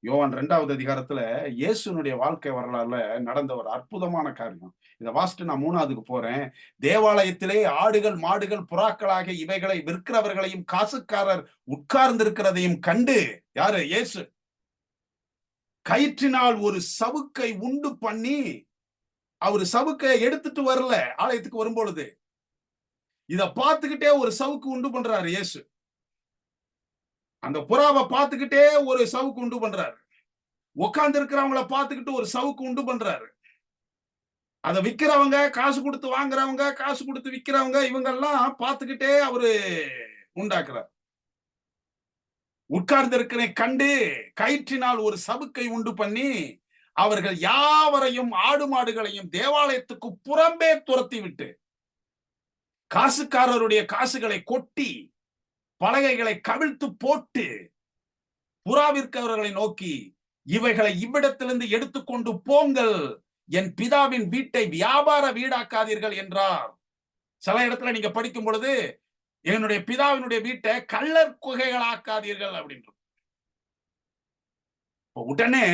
யோவான் 2வது அதிகாரத்துல இயேசுனுடைய வாழ்க்கை வரலாறுல நடந்த ஒரு அற்புதமான காரியம். இதை வாசிட்டு நான் 3வதுக்கு போறேன். தேவாலயத்திலே ஆடுகள், மாடுகள், புறாக்களாக இவைகளை விற்கிறவர்களையும் காசுக்காரர் உட்கார்ந்திருக்கிறதையும் கண்டு, யாரு? இயேசு கயிற்றினால் ஒரு சவுக்கை உண்டு பண்ணி, அவரு சவுக்கை எடுத்துட்டு வரல ஆலயத்துக்கு வரும்பொழுது, இத பார்த்துக்கிட்டே ஒரு சவுக்கு உண்டு பண்றாரு இயேசு. அந்த புறாவை பார்த்துக்கிட்டே ஒரு சவுக்கு உண்டு பண்றாரு. உட்கார்ந்து இருக்கிறவங்கள பார்த்துக்கிட்டு ஒரு சவுக்கு உண்டு பண்றாரு. அதை விக்கிறவங்க, காசு கொடுத்து வாங்குறவங்க, காசு கொடுத்து விக்கிறவங்க, இவங்க எல்லாம் பார்த்துக்கிட்டே அவரு உண்டாக்குறார். உட்கார்ந்து இருக்கிற கண்டு கயிற்றினால் ஒரு சவுக்கை உண்டு பண்ணி, அவர்கள் யாவரையும் ஆடு மாடுகளையும் தேவாலயத்துக்கு புறம்பே துரத்தி விட்டு, காசுக்காரருடைய காசுகளை கொட்டி, பலகைகளை கவிழ்த்து போட்டு, புறாவிற்கவர்களை நோக்கி, இவைகளை இவ்விடத்திலிருந்து எடுத்துக்கொண்டு போங்கள், என் பிதாவின் வீட்டை வியாபார வீடாக்காதீர்கள் என்றார். சில இடத்துல நீங்க படிக்கும் பொழுது, என்னுடைய பிதாவினுடைய வீட்டை கள்ளர் குகைகளாக்காதீர்கள் அப்படின்ற. உடனே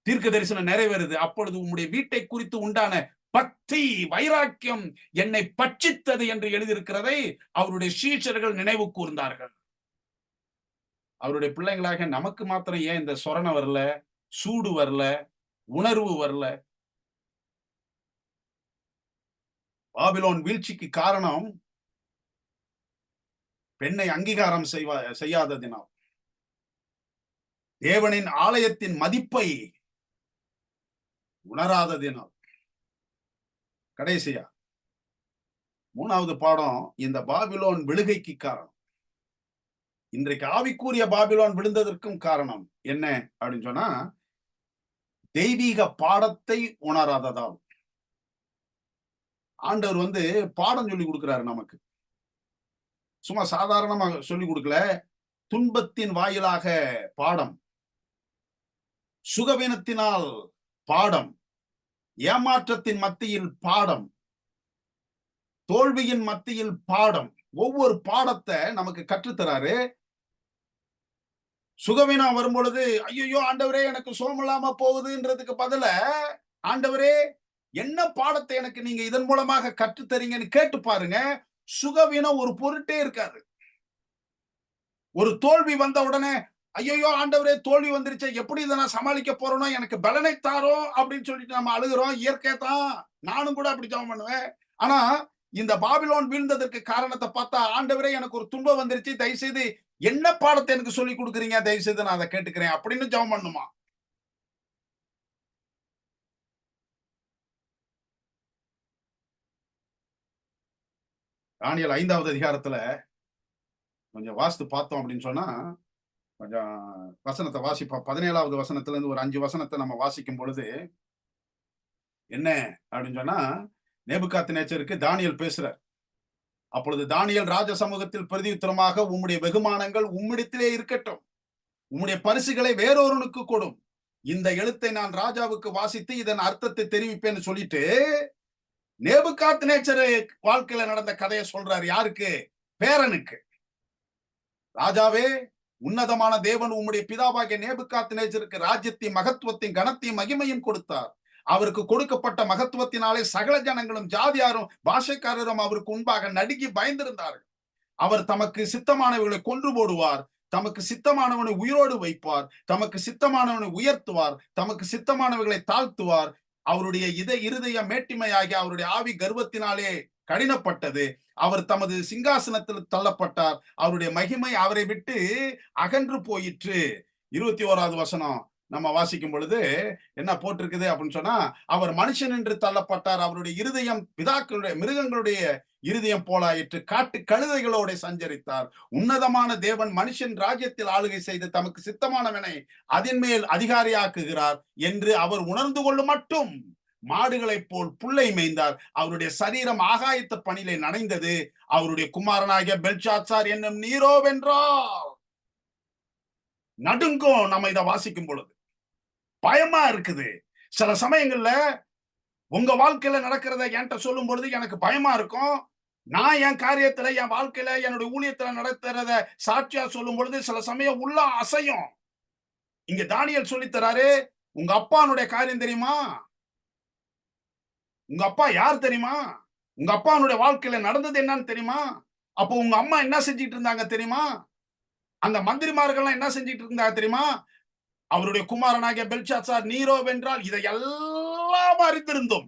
தீர்க்க தரிசனம் நிறைவேறுது. அப்பொழுது உம்முடைய வீட்டை குறித்து உண்டான பக்தி, வைராக்கியம் என்னை பட்சித்தது என்று எழுதியிருக்கிறதை அவருடைய சீஷர்கள் நினைவு கூர்ந்தார்கள். அவருடைய பிள்ளைங்களாக நமக்கு மாத்திரம் ஏன் இந்த சொரணை வரல, சூடு வரல, உணர்வு வரல? பாபிலோன் வீழ்ச்சிக்கு காரணம் பெண்ணை அங்கீகாரம் செய்யாததினால், தேவனின் ஆலயத்தின் மதிப்பை உணராததினால். கடைசியா 3வது பாடம், இந்த பாபிலோன் விழுகைக்கு காரணம். இன்றைக்கு ஆவிக்குரிய பாபிலோன் விழுந்ததற்கும் காரணம் என்ன அப்படின்னு சொன்னா, தெய்வீக பாடத்தை உணராததால். ஆண்டவர் பாடம் சொல்லி கொடுக்கிறாரு நமக்கு. சும்மா சாதாரணமாக சொல்லி கொடுக்கல, துன்பத்தின் வாயிலாக பாடம், சுகவீனத்தினால் பாடம், ஏமாற்றத்தின் மத்தியில் பாடம், தோல்வியின் மத்தியில் பாடம். ஒவ்வொரு பாடத்தை நமக்கு கற்றுத்தராரு. சுகவீனம் வரும் பொழுது, ஐயோ ஆண்டவரே எனக்கு சுகம் இல்லாம போகுதுன்றதுக்கு பதில, ஆண்டவரே என்ன பாடத்தை எனக்கு நீங்க இதன் மூலமாக கற்றுத்தரீங்கன்னு கேட்டு பாருங்க. சுகவீனம் ஒரு பொருட்டே இருக்காது. ஒரு தோல்வி வந்த உடனே, ஐயோ ஆண்டவரே தோல்வி வந்துருச்சு, எப்படி இதை நான் சமாளிக்க போறோம், எனக்கு பலனை தாரோம் அப்படின்னு சொல்லிட்டு நம்ம அழுகிறோம். இயற்கை தான், நானும் கூட அப்படி ஜெபம் பண்ணுவேன். ஆனா இந்த பாபிலோன் வீழ்ந்ததற்கு காரணத்தை பார்த்தா, ஆண்டவரே எனக்கு ஒரு துன்பம் வந்துருச்சு, தயவுசெய்து என்ன பாடத்தை எனக்கு சொல்லி கொடுக்குறீங்க, தயவுசெய்து நான் அதை கேட்டுக்கிறேன் அப்படின்னு ஜெபம் பண்ணுமா? தானியேல் 5வது அதிகாரத்துல கொஞ்சம் வாசித்து பார்த்தோம் அப்படின்னு சொன்னா, கொஞ்சம் வசனத்தை வாசிப்போம். 17வது வசனத்துல இருந்து ஒரு 5 வசனத்தை நம்ம வாசிக்கும் பொழுது என்ன அப்படின்னு சொன்னா, நேபுகாத்நேச்சருக்கு தானியேல் பேசுறார். அப்பொழுது தானியேல் ராஜ சமூகத்தில் பிரதியுத்தரமாக, உம்முடைய வெகுமானங்கள் உம்மிடத்திலே இருக்கட்டும், உம்முடைய பரிசுகளை வேறொருவனுக்கு கொடும், இந்த எழுத்தை நான் ராஜாவுக்கு வாசித்து இதன் அர்த்தத்தை தெரிவிப்பேன்னு சொல்லிட்டு நேபுகாத்நேச்சர் வாழ்க்கையில நடந்த கதையை சொல்றாரு. யாருக்கு? பேரனுக்கு, ராஜாவே, உன்னதமான தேவன் உம்முடைய பிதாவாகிய நேபுகாத்நேசருக்கு ராஜ்யத்தையும் மகத்துவத்தையும் கனத்தையும் மகிமையும் கொடுத்தார். அவருக்கு கொடுக்கப்பட்ட மகத்துவத்தினாலே சகல ஜனங்களும் ஜாதியாரும் பாஷைக்காரரும் அவருக்கு முன்பாக நடுங்கி பயந்திருந்தார்கள். அவர் தமக்கு சித்தமானவர்களை கொன்று போடுவார், தமக்கு சித்தமானவனை உயிரோடு வைப்பார், தமக்கு சித்தமானவனை உயர்த்துவார், தமக்கு சித்தமானவர்களை தாழ்த்துவார். அவருடைய இருதய மேட்டிமையாகி அவருடைய ஆவி கர்வத்தினாலே கடினப்பட்டது. அவர் தமது சிங்காசனத்தில் தள்ளப்பட்டார், அவருடைய மகிமை அவரை விட்டு அகன்று போயிற்று. 21வது வசனம் நம்ம வாசிக்கும் பொழுது என்ன போட்டிருக்குது அப்படின்னு சொன்னா, அவர் மனுஷன் என்று தள்ளப்பட்டார், அவருடைய இருதயம் பிதாக்களுடைய மிருகங்களுடைய இருதயம் போலாயிற்று, காட்டு கழுதைகளோட சஞ்சரித்தார். உன்னதமான தேவன் மனுஷன் ராஜ்யத்தில் ஆளுகை செய்து தமக்கு சித்தமானவனை அதன் மேல் அதிகாரியாக்குகிறார் என்று அவர் உணர்ந்து கொள்ளும் மட்டும் மாடுகளைப் போல் புல்லை மேய்ந்தார். அவருடைய சரீரம் ஆகாயத்து பணியிலே நனைந்தது. அவருடைய குமாரனாகிய பெல்ஷாத்சார் என்னும் நீரோ வென்றார். நடுங்கும் நம்ம இதை வாசிக்கும் பொழுது, பயமா இருக்குது. சில சமயங்கள்ல உங்க வாழ்க்கையில நடக்கிறத என்கிட்ட சொல்லும் பொழுது எனக்கு பயமா இருக்கும். நான் என் காரியத்துல, என் வாழ்க்கையில, என்னுடைய ஊழியத்துல நடத்துறத சாட்சியா சொல்லும் பொழுது சில சமயம் உள்ள அசையும். இங்க தானியேல் சொல்லித் தராரு, உங்க அப்பானுடைய காரியம் தெரியுமா? உங்க அப்பா யார் தெரியுமா? உங்க அப்பானுடைய வாழ்க்கையில நடந்தது என்னன்னு தெரியுமா? அப்போ உங்க அம்மா என்ன செஞ்சிட்டு இருந்தாங்க தெரியுமா? அந்த மந்திரிமார்கள் என்ன செஞ்சிட்டு இருந்தாங்க தெரியுமா? அவருடைய குமாரனாகிய பெல்ஷாத்சார் நீரோ வென்றால் இதை எல்லாம் அறிந்திருந்தோம்.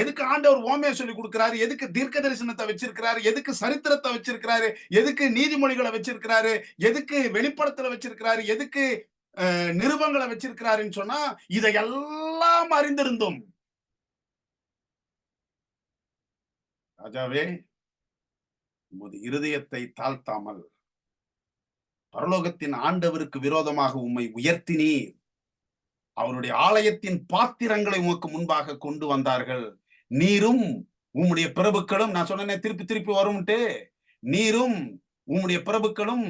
எதுக்கு ஆண்டவர் ஓமையை சொல்லி கொடுக்கிறாரு? எதுக்கு தீர்க்க தரிசனத்தை வச்சிருக்கிறாரு? எதுக்கு சரித்திரத்தை வச்சிருக்கிறாரு? எதுக்கு நீதிமொழிகளை வச்சிருக்கிறாரு? எதுக்கு வெளிப்படத்துல வச்சிருக்கிறாரு? எதுக்கு நிருபங்களை வச்சிருக்கிறாருன்னு சொன்னா, இதையெல்லாம் அறிந்திருந்தோம். ராஜாவே, உமது இருதயத்தை தாழ்த்தாமல் பரலோகத்தின் ஆண்டவருக்கு விரோதமாக உம்மை உயர்த்தினீர். அவருடைய ஆலயத்தின் பாத்திரங்களை உமக்கு முன்பாக கொண்டு வந்தார்கள். நீரும் உம்முடைய பிரபுக்களும், நான் சொன்னேன் திருப்பி திருப்பி வரும்ட்டு, நீரும் உம்முடைய பிரபுக்களும்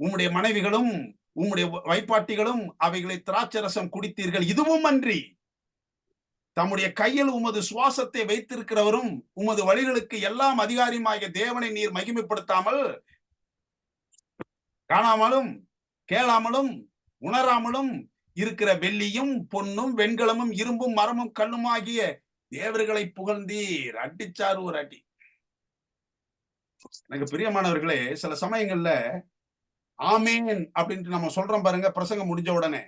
உம்முடைய மனைவிகளும் உம்முடைய வைப்பாட்டிகளும் அவைகளை திராட்சரசம் குடித்தீர்கள். இதுவும் அன்றி தம்முடைய கையில் உமது சுவாசத்தை வைத்திருக்கிறவரும் உமது வழிகளுக்கு எல்லாம் அதிகாரியுமாகிய தேவனை நீர் மகிமைப்படுத்தாமல், காணாமலும் கேளாமலும் உணராமலும் இருக்கிற வெள்ளியும் பொன்னும் வெண்கலமும் இரும்பும் மரமும் கல்லுமாகிய தேவர்களை புகழ்ந்தீர். அடிச்சாரு ஒரு அடி. எனக்கு பிரியமானவர்களே, சில சமயங்கள்ல ஆமேன் அப்படின்ட்டு நம்ம சொல்றோம் பாருங்க, பிரசங்கம் முடிஞ்ச உடனே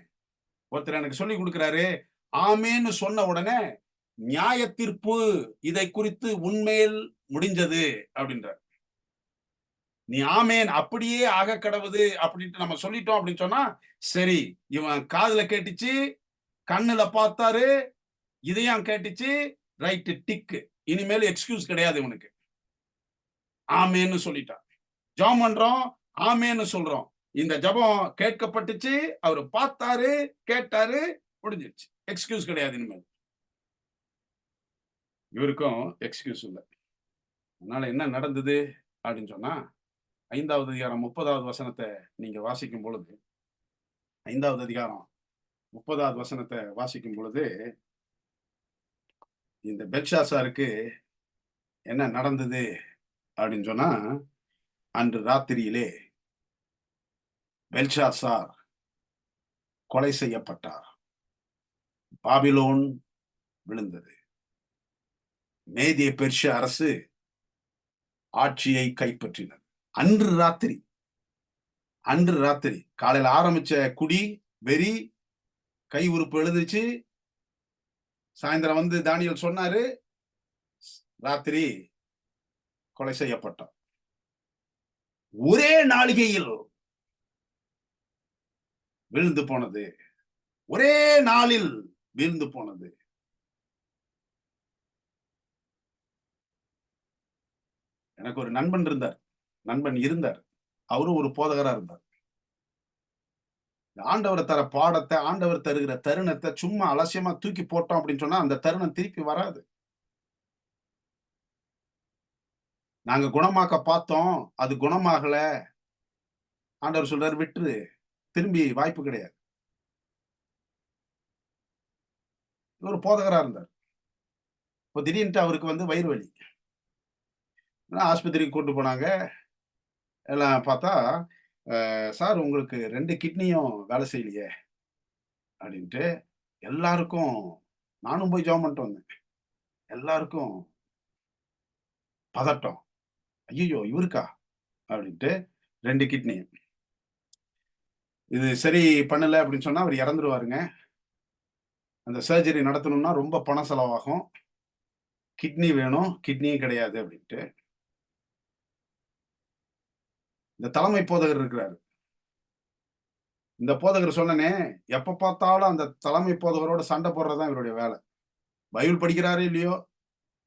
ஒருத்தர் எனக்கு சொல்லி கொடுக்கிறாரு, ஆமேன்னு சொன்ன உடனே நியாய தீர்ப்பு இதை குறித்து உண்மையில் முடிஞ்சது அப்படின்ற. நீ ஆமேன் அப்படியே ஆக கடவுது அப்படின்ட்டு நம்ம சொல்லிட்டோம் அப்படின்னு சொன்னா, சரி, இவன் காதுல கேட்டுச்சு, கண்ணுல பார்த்தாரு, இதையும் கேட்டுச்சு, ரைட், டிக்கு, இனிமேல் எக்ஸ்கியூஸ் கிடையாது இவனுக்கு. ஆமேன்னு சொல்லிட்டான். ஜெபம் பண்றோம், ஆமேன்னு சொல்றோம். இந்த ஜெபம் கேட்கப்பட்டுச்சு, அவரு பார்த்தாரு, கேட்டாரு, முடிஞ்சிருச்சு. எக்ஸ்கியூஸ் கிடையாது இனிமேல். இவருக்கும் எக்ஸ்கியூஸ் இல்லை. அதனால என்ன நடந்தது அப்படின்னு சொன்னா, 5வது அதிகாரம் 30வது வசனத்தை நீங்க வாசிக்கும் பொழுது, 5வது அதிகாரம் 30வது வசனத்தை வாசிக்கும் பொழுது, இந்த பெல்ஷாத்சாருக்கு என்ன நடந்தது அப்படின்னு சொன்னா, அன்று ராத்திரியிலே பெல்ஷாத்சார் கொலை செய்யப்பட்டார். பாபிலோன் விழுந்தது. மேதிய பெர்ஷிய அரசு ஆட்சியை கைப்பற்றினது. அன்று ராத்திரி காலையில ஆரம்பிச்ச குடி வெறி, கை உறுப்பு எழுதுச்சு. சாயந்தரம் வந்து தானியேல் சொன்னாரு, ராத்திரி கொலை செய்யப்பட்டார். ஒரே நாளிகையில் விழுந்து போனது. ஒரே நாளில் விழுந்து போனது. எனக்கு ஒரு நண்பன் இருந்தார். அவரும் ஒரு போதகரா இருந்தார். ஆண்டவர் தர பாடத்தை, ஆண்டவர் தருகிற தருணத்தை சும்மா அலட்சியமா தூக்கி போட்டோம் அப்படின்னு சொன்னா அந்த தருணம் திருப்பி வராது. நாங்க குணமாக்க பார்த்தோம், அது குணமாகல. ஆண்டவர் சொல்றாரு, விட்டுரு, திரும்பி வாய்ப்பு கிடையாது. ஒரு போதகரா இருந்தார். இப்போ திடீர்னு அவருக்கு வந்து வயிறு வலி. ஆஸ்பத்திரிக்கு கூட்டு போனாங்க. எல்லாம் பார்த்தா, சார் உங்களுக்கு 2 கிட்னியும் வேலை செய்யலையே அப்படின்ட்டு எல்லாருக்கும் நானும் போய் ஜெபம் பண்ணிட்டு வந்தேன். எல்லாருக்கும் பதட்டம். ஐய்யய்யோ! இவருக்கா? அப்படின்ட்டு 2 கிட்னி. இது சரி பண்ணல அப்படின்னு சொன்னா அவர் இறந்துருவாருங்க. அந்த சர்ஜரி நடத்தணும்னா ரொம்ப பணம் செலவாகும். கிட்னி வேணும், கிட்னியும் கிடையாது அப்படின்ட்டு. இந்த தலைமை போதகர் இருக்கிறாரு. இந்த போதகர் சொன்னனே, எப்ப பார்த்தாலும் அந்த தலைமை போதகரோட சண்டை போடுறது தான் இவருடைய வேலை. பைபிள் படிக்கிறாரோ இல்லையோ,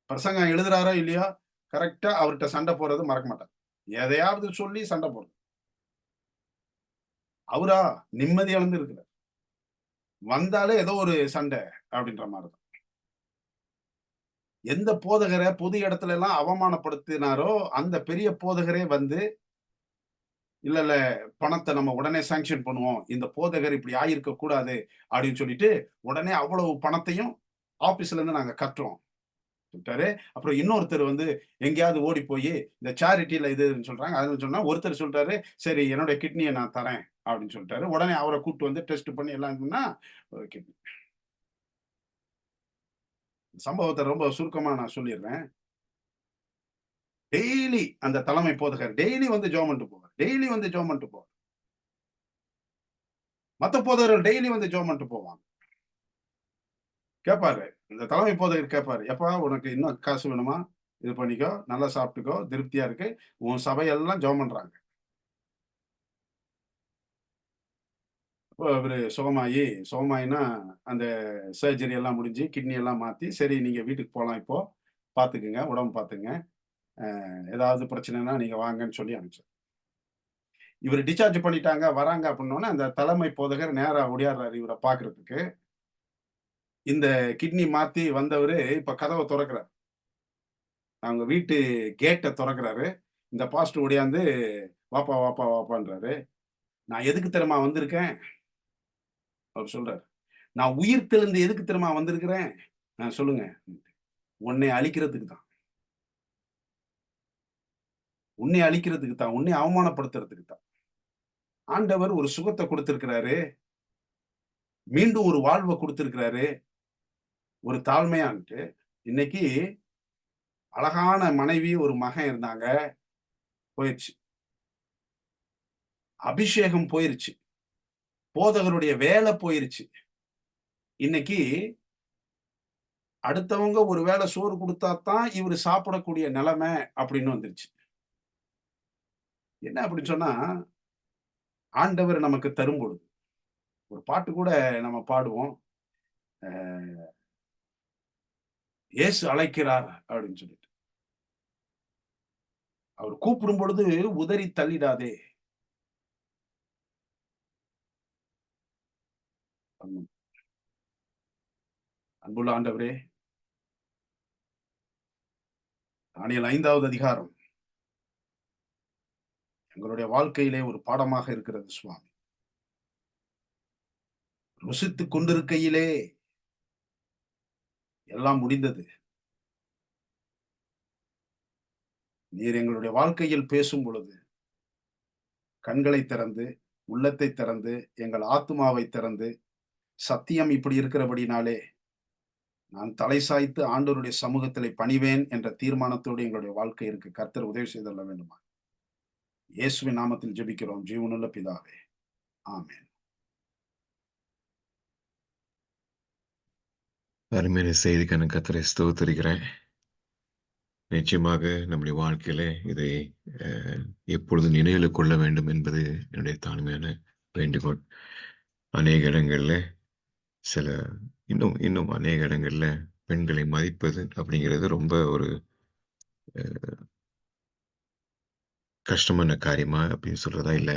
பிரசங்கம் எழுதுறாரோ இல்லையோ, கரெக்ட்டா அவர்ட்ட சண்டை போடுறது மறக்க மாட்டார். எதையாவது சொல்லி சண்டை போடுறது. அவரா நிம்மதி இழந்து இருக்கிறார். வந்தாலே ஏதோ ஒரு சண்டை அப்படின்ற மாரி தான். எந்த போதகர பொது இடத்துல எல்லாம் அவமானப்படுத்தினாரோ, அந்த பெரிய போதகரே வந்து, இல்ல பணத்த நம்ம உடனே சாங்ஷன் பண்ணுவோம். இந்த போதகர் இப்படி ஆயிருக்க கூடாது அப்படின்னு சொல்லிட்டு, உடனே அவ்வளவு பணத்தையும் ஆபீஸ்ல இருந்து நாங்க கட்டுறோம் சொல்லிட்டாரு. அப்புறம் இன்னொருத்தர் வந்து எங்கேயாவது ஓடி போய் இந்த சேரிட்டில இதுன்னு சொல்றாங்க. அதுன்னு சொன்னா ஒருத்தர் சொல்லிட்டாரு, சரி என்னுடைய கிட்னிய நான் தரேன் அப்படின்னு சொல்லிட்டாரு. உடனே அவர கூட்டு வந்து டெஸ்ட் பண்ணி எல்லாம் இது பண்ணா கிட்னி. சம்பவத்த ரொம்ப சுருக்கமா நான் சொல்லிடுறேன். டெய்லி அந்த தலைமை போதகர் டெய்லி வந்து ஜெபம் பண்ணிட்டு போவார். டெய்லி வந்து ஜெபம் பண்ணிட்டு போவார். மத்த போதகர்கள் டெய்லி வந்து ஜெபம் பண்ணிட்டு போவாங்க. கேட்பாரு. இந்த தலைமை போதகர் கேட்பாரு. "எப்பா உனக்கு இன்னும் காசு வேணுமா? இது பண்ணிக்கோ. நல்லா சாப்பிட்டுக்கோ. திருப்தியா இருக்கு." உன் சபையெல்லாம் ஜெபம் பண்றாங்க. அப்போ இவரு சுகமாயின்னா அந்த சர்ஜரி எல்லாம் முடிஞ்சு, கிட்னி எல்லாம் மாத்தி, "சரி நீங்க வீட்டுக்கு போலாம் இப்போ. பார்த்துக்குங்க. உடம்பு பார்த்துங்க. ஏதாவது பிரச்சனைன்னா நீங்க வாங்கன்னு" சொல்லி அனுப்பிச்சாரு. இவரு டிஸ்சார்ஜ் பண்ணிட்டாங்க, வராங்க அப்படின்னோனே, அந்த தலைமை போதகர் நேரா ஓடியார்றாரு இவர பார்க்கறதுக்கு. இந்த கிட்னி மாத்தி வந்தவரு இப்ப கதவ தொறக்கிறாரு. அவங்க வீட்டு கேட்ட தொறக்கிறாரு. இந்த பாஸ்டர் ஓடியாந்து, "வாப்பா, வாப்பா, வாப்பான்றாரு." "நான் எதுக்கு தெரியுமா வந்திருக்கேன்?" அவரு சொல்றாரு. "நான் உயிர் தெழுந்து எதுக்கு தெரியுமா வந்திருக்கிறேன்?" சொல்லுங்க." "உன்னை அழிக்கிறதுக்கு தான். உன்னை அழிக்கிறதுக்கு தான். உன்னை அவமானப்படுத்துறதுக்கு தான். ஆண்டவர் ஒரு சுகத்த குடுத்திருக்கிறாரு. மீண்டும் ஒரு வாழ்வ குடுத்திருக்கிறாரு. ஒரு தாழ்மையான்ட்டு. இன்னைக்கு அழகான மனைவி, ஒரு மகன் இருந்தாங்க. போயிருச்சு. அபிஷேகம் போயிருச்சு. போதகருடைய வேலை போயிருச்சு. இன்னைக்கு அடுத்தவங்க ஒரு வேளை சோறு குடுத்தா தான் இவரு சாப்பிடக்கூடிய நிலைமை அப்படின்னு வந்துருச்சு. என்ன அப்படின்னு சொன்னா, ஆண்டவர் நமக்கு தரும்பொழுது, ஒரு பாட்டு கூட நம்ம பாடுவோம். அ "இயேசு அழைக்கிறார்" அப்படின்னு சொல்லிட்டு. அவர் கூப்பிடும் பொழுது உதறி தள்ளிடாதே. அன்புள்ள ஆண்டவரே, தானியேல் 5வது அதிகாரம் எங்களுடைய வாழ்க்கையிலே ஒரு பாடமாக இருக்கிறது சுவாமி. ருசித்துக் கொண்டிருக்கையிலே எல்லாம் முடிந்தது. நீர் எங்களுடைய வாழ்க்கையில் பேசும் பொழுது, கண்களை திறந்து, உள்ளத்தை திறந்து, எங்கள் ஆத்துமாவை திறந்து, சத்தியம் இப்படி இருக்கிறபடினாலே, நான் தலை சாய்த்து ஆண்டவருடைய சமூகத்திலே பணிவேன் என்ற தீர்மானத்தோடு எங்களுடைய வாழ்க்கை இருக்கு. கர்த்தர் உதவி செய்தருள வேண்டுமா? இயேசுவின் நாமத்தில் ஜெபிக்கிறோம் ஜீவனுள்ள பிதாவே. ஆமென். அருமையான செய்திக்கான கர்த்தரை ஸ்தோத்திரிக்கிறேன். நிச்சயமாக நம்முடைய வாழ்க்கையில இதை எப்பொழுதும் நினைவில் கொள்ள வேண்டும் என்பது என்னுடைய தாழ்மையான வேண்டுகோள். அநேக இடங்கள்ல சில இன்னும் அநேக இடங்கள்ல பெண்களை மதிப்பது அப்படிங்கிறது ரொம்ப ஒரு கஷ்டமான காரியமா அப்படின்னு சொல்றதா, இல்ல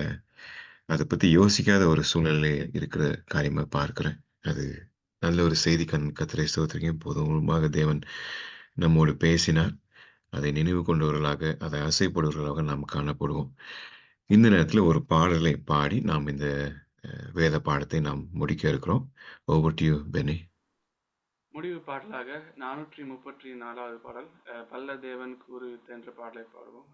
அதை பத்தி யோசிக்காத ஒரு சூழ்நிலை இருக்கிற காரியமா பார்க்கிறேன். அது நல்ல ஒரு செய்தி கர்த்தரை ஸ்தோத்திரிக்கும் போதுமாக தேவன் நம்மோடு பேசினார். அதை நினைவு கொண்டவர்களாக, அதை ஆசைப்படுவர்களாக நாம் காணப்படுவோம். இந்த நேரத்துல ஒரு பாடலை பாடி நாம் இந்த வேத பாடத்தை நாம் முடிக்க இருக்கிறோம். Over to you Benny. முடிவு பாடலாக 434வது பாடல் பல்ல தேவன் கூறு என்ற பாடலை பாடுவோம்.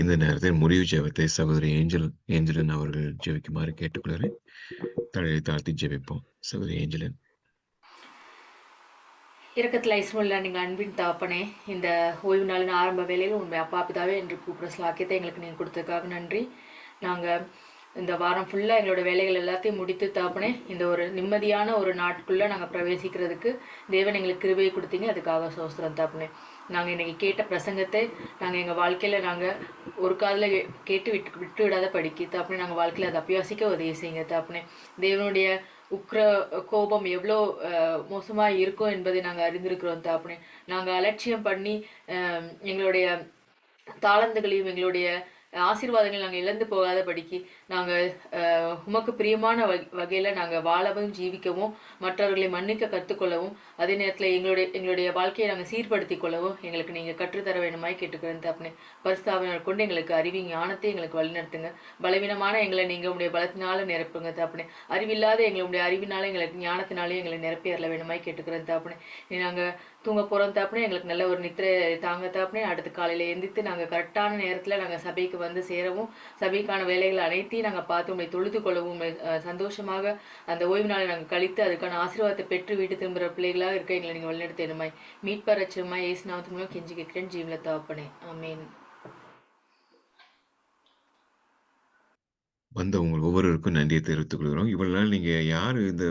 இந்த நேரத்தில் முடிவு ஜெபத்தை சகோதரி ஏஞ்சலின் அவர்கள் ஜெபிக்குமாறு கேட்டுக்கொள்கிறேன். தலையை தாழ்த்தி ஜெபிப்போம். சகோதரி ஏஞ்சலின். இரக்கத்தில் ஐஸ்வல்ல நீங்கள் அன்பின் தாப்பனே, இந்த ஓய்வு நாளின் ஆரம்ப வேலையில் உண்மை அப்பா பிதாவே என்று கூப்பிட்ற ஸ்லாக்கியத்தை எங்களுக்கு நீங்கள் கொடுத்ததுக்காக நன்றி. நாங்கள் இந்த வாரம் ஃபுல்லாக எங்களோட வேலைகள் எல்லாத்தையும் முடித்து தாப்பனே, இந்த ஒரு நிம்மதியான ஒரு நாட்குள்ளே நாங்கள் பிரவேசிக்கிறதுக்கு தேவன் எங்களுக்கு கிருபையை கொடுத்தீங்க. அதுக்காக சோஸ்திரம் தாப்பனே. நாங்கள் இன்றைக்கி கேட்ட பிரசங்கத்தை நாங்கள் எங்கள் வாழ்க்கையில் நாங்கள் ஒரு காதில் கேட்டு விட்டு விடாத படிக்க தாப்பனே, நாங்கள் வாழ்க்கையில் அதை அபியாசிக்க உதவி செய்யுங்க தாப்பனே. தேவனுடைய உக்ர கோபம் எவ்வளோ மோசமாக இருக்கும் என்பதை நாங்கள் அறிந்திருக்கிறோம் தாப்பனே. நாங்கள் அலட்சியம் பண்ணி எங்களுடைய தாளந்துகளையும் எங்களுடைய ஆசீர்வாதங்களை நாங்கள் இழந்து போகாதபடிக்கு நாங்கள் உமக்கு பிரியமான வகையில் நாங்கள் வாழவும் ஜீவிக்கவும் மற்றவர்களை மன்னிக்க கற்றுக்கொள்ளவும் அதே நேரத்தில் எங்களுடைய வாழ்க்கையை நாங்கள் சீர்படுத்திக் கொள்ளவும் எங்களுக்கு நீங்கள் கற்றுத்தர வேண்டுமாய் கேட்டுக்கிறேன் தகப்பனே. பரிசுத்தாவினர் கொண்டு எங்களுக்கு அறிவு ஞானத்தை எங்களுக்கு வழிநடத்துங்க. பலவீனமான எங்களை நீங்கள் உங்களுடைய பலத்தினால நிரப்புங்க தகப்பனே. அறிவில்லாத எங்களுடைய அறிவினால எங்களுக்கு ஞானத்தினாலே எங்களை நிரப்பி அருள வேண்டுமாய் கேட்டுக்கிறேன் தகப்பனே. நாங்கள் தூங்க போகிறோம் தகப்பனே, எங்களுக்கு நல்ல ஒரு நித்திரை தாங்க தகப்பனே. அடுத்து காலையில் எந்திரித்து நாங்கள் கரெக்டான நேரத்தில் நாங்கள் சபைக்கு வந்து சேரவும் சபைக்கான வேலைகள் அனைத்தையும் நாங்கள் பார்த்து உண்மை தொழுது கொள்ளவும் சந்தோஷமாக அந்த ஓய்வு நாளை நாங்கள் கழித்து அதுக்கான ஆசீர்வாதத்தை பெற்று வீட்டு திரும்புகிற பிள்ளைகளாக இருக்க எங்களை நீங்கள் வழிநடத்த வேண்டுமாய் மீட்பர் ரட்சகமாய் இயேசு நாமத்தின் மூலம் கெஞ்சி கேட்கிறேன் ஜீவன தகப்பனே. ஆமென். வந்த உங்கள் ஒவ்வொருவருக்கும் நன்றியை தெரிவித்துக் கொள்கிறோம். இவ்வளவு நாள் நீங்க யாரு இந்த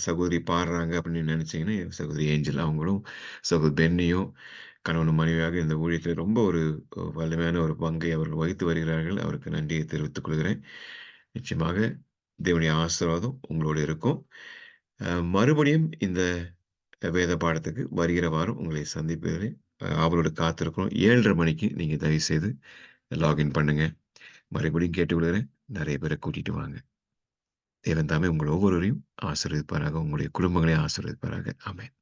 சகோதரி பாடுறாங்க அப்படின்னு நினைச்சீங்கன்னா, சகோதரி ஏஞ்சல் அவங்களும் சகோதரி பென்னியும் கணவன் மனைவியாக இந்த ஊழியத்தில் ரொம்ப ஒரு வலிமையான ஒரு பங்கை அவர்கள் வகித்து வருகிறார்கள். அவருக்கு நன்றியை தெரிவித்துக் கொள்கிறேன். நிச்சயமாக தேவனுடைய ஆசீர்வாதம் உங்களோடு இருக்கும். மறுபடியும் இந்த வேத பாடத்துக்கு வருகிற வாரம் உங்களை சந்திப்பதில் அவளோட காத்திருக்கிறோம். 7:30 மணிக்கு நீங்க தயவு செய்து லாகின் பண்ணுங்க. மறுபடியும் கேட்டுக்கொள்கிறேன், நிறைய பேரை கூட்டிட்டு வாங்க. தேவன் தாமே உங்கள் ஒவ்வொருவரையும் ஆசீர்வதிப்பாராக, உங்களுடைய குடும்பங்களை ஆசீர்வதிப்பாராக. ஆமென்.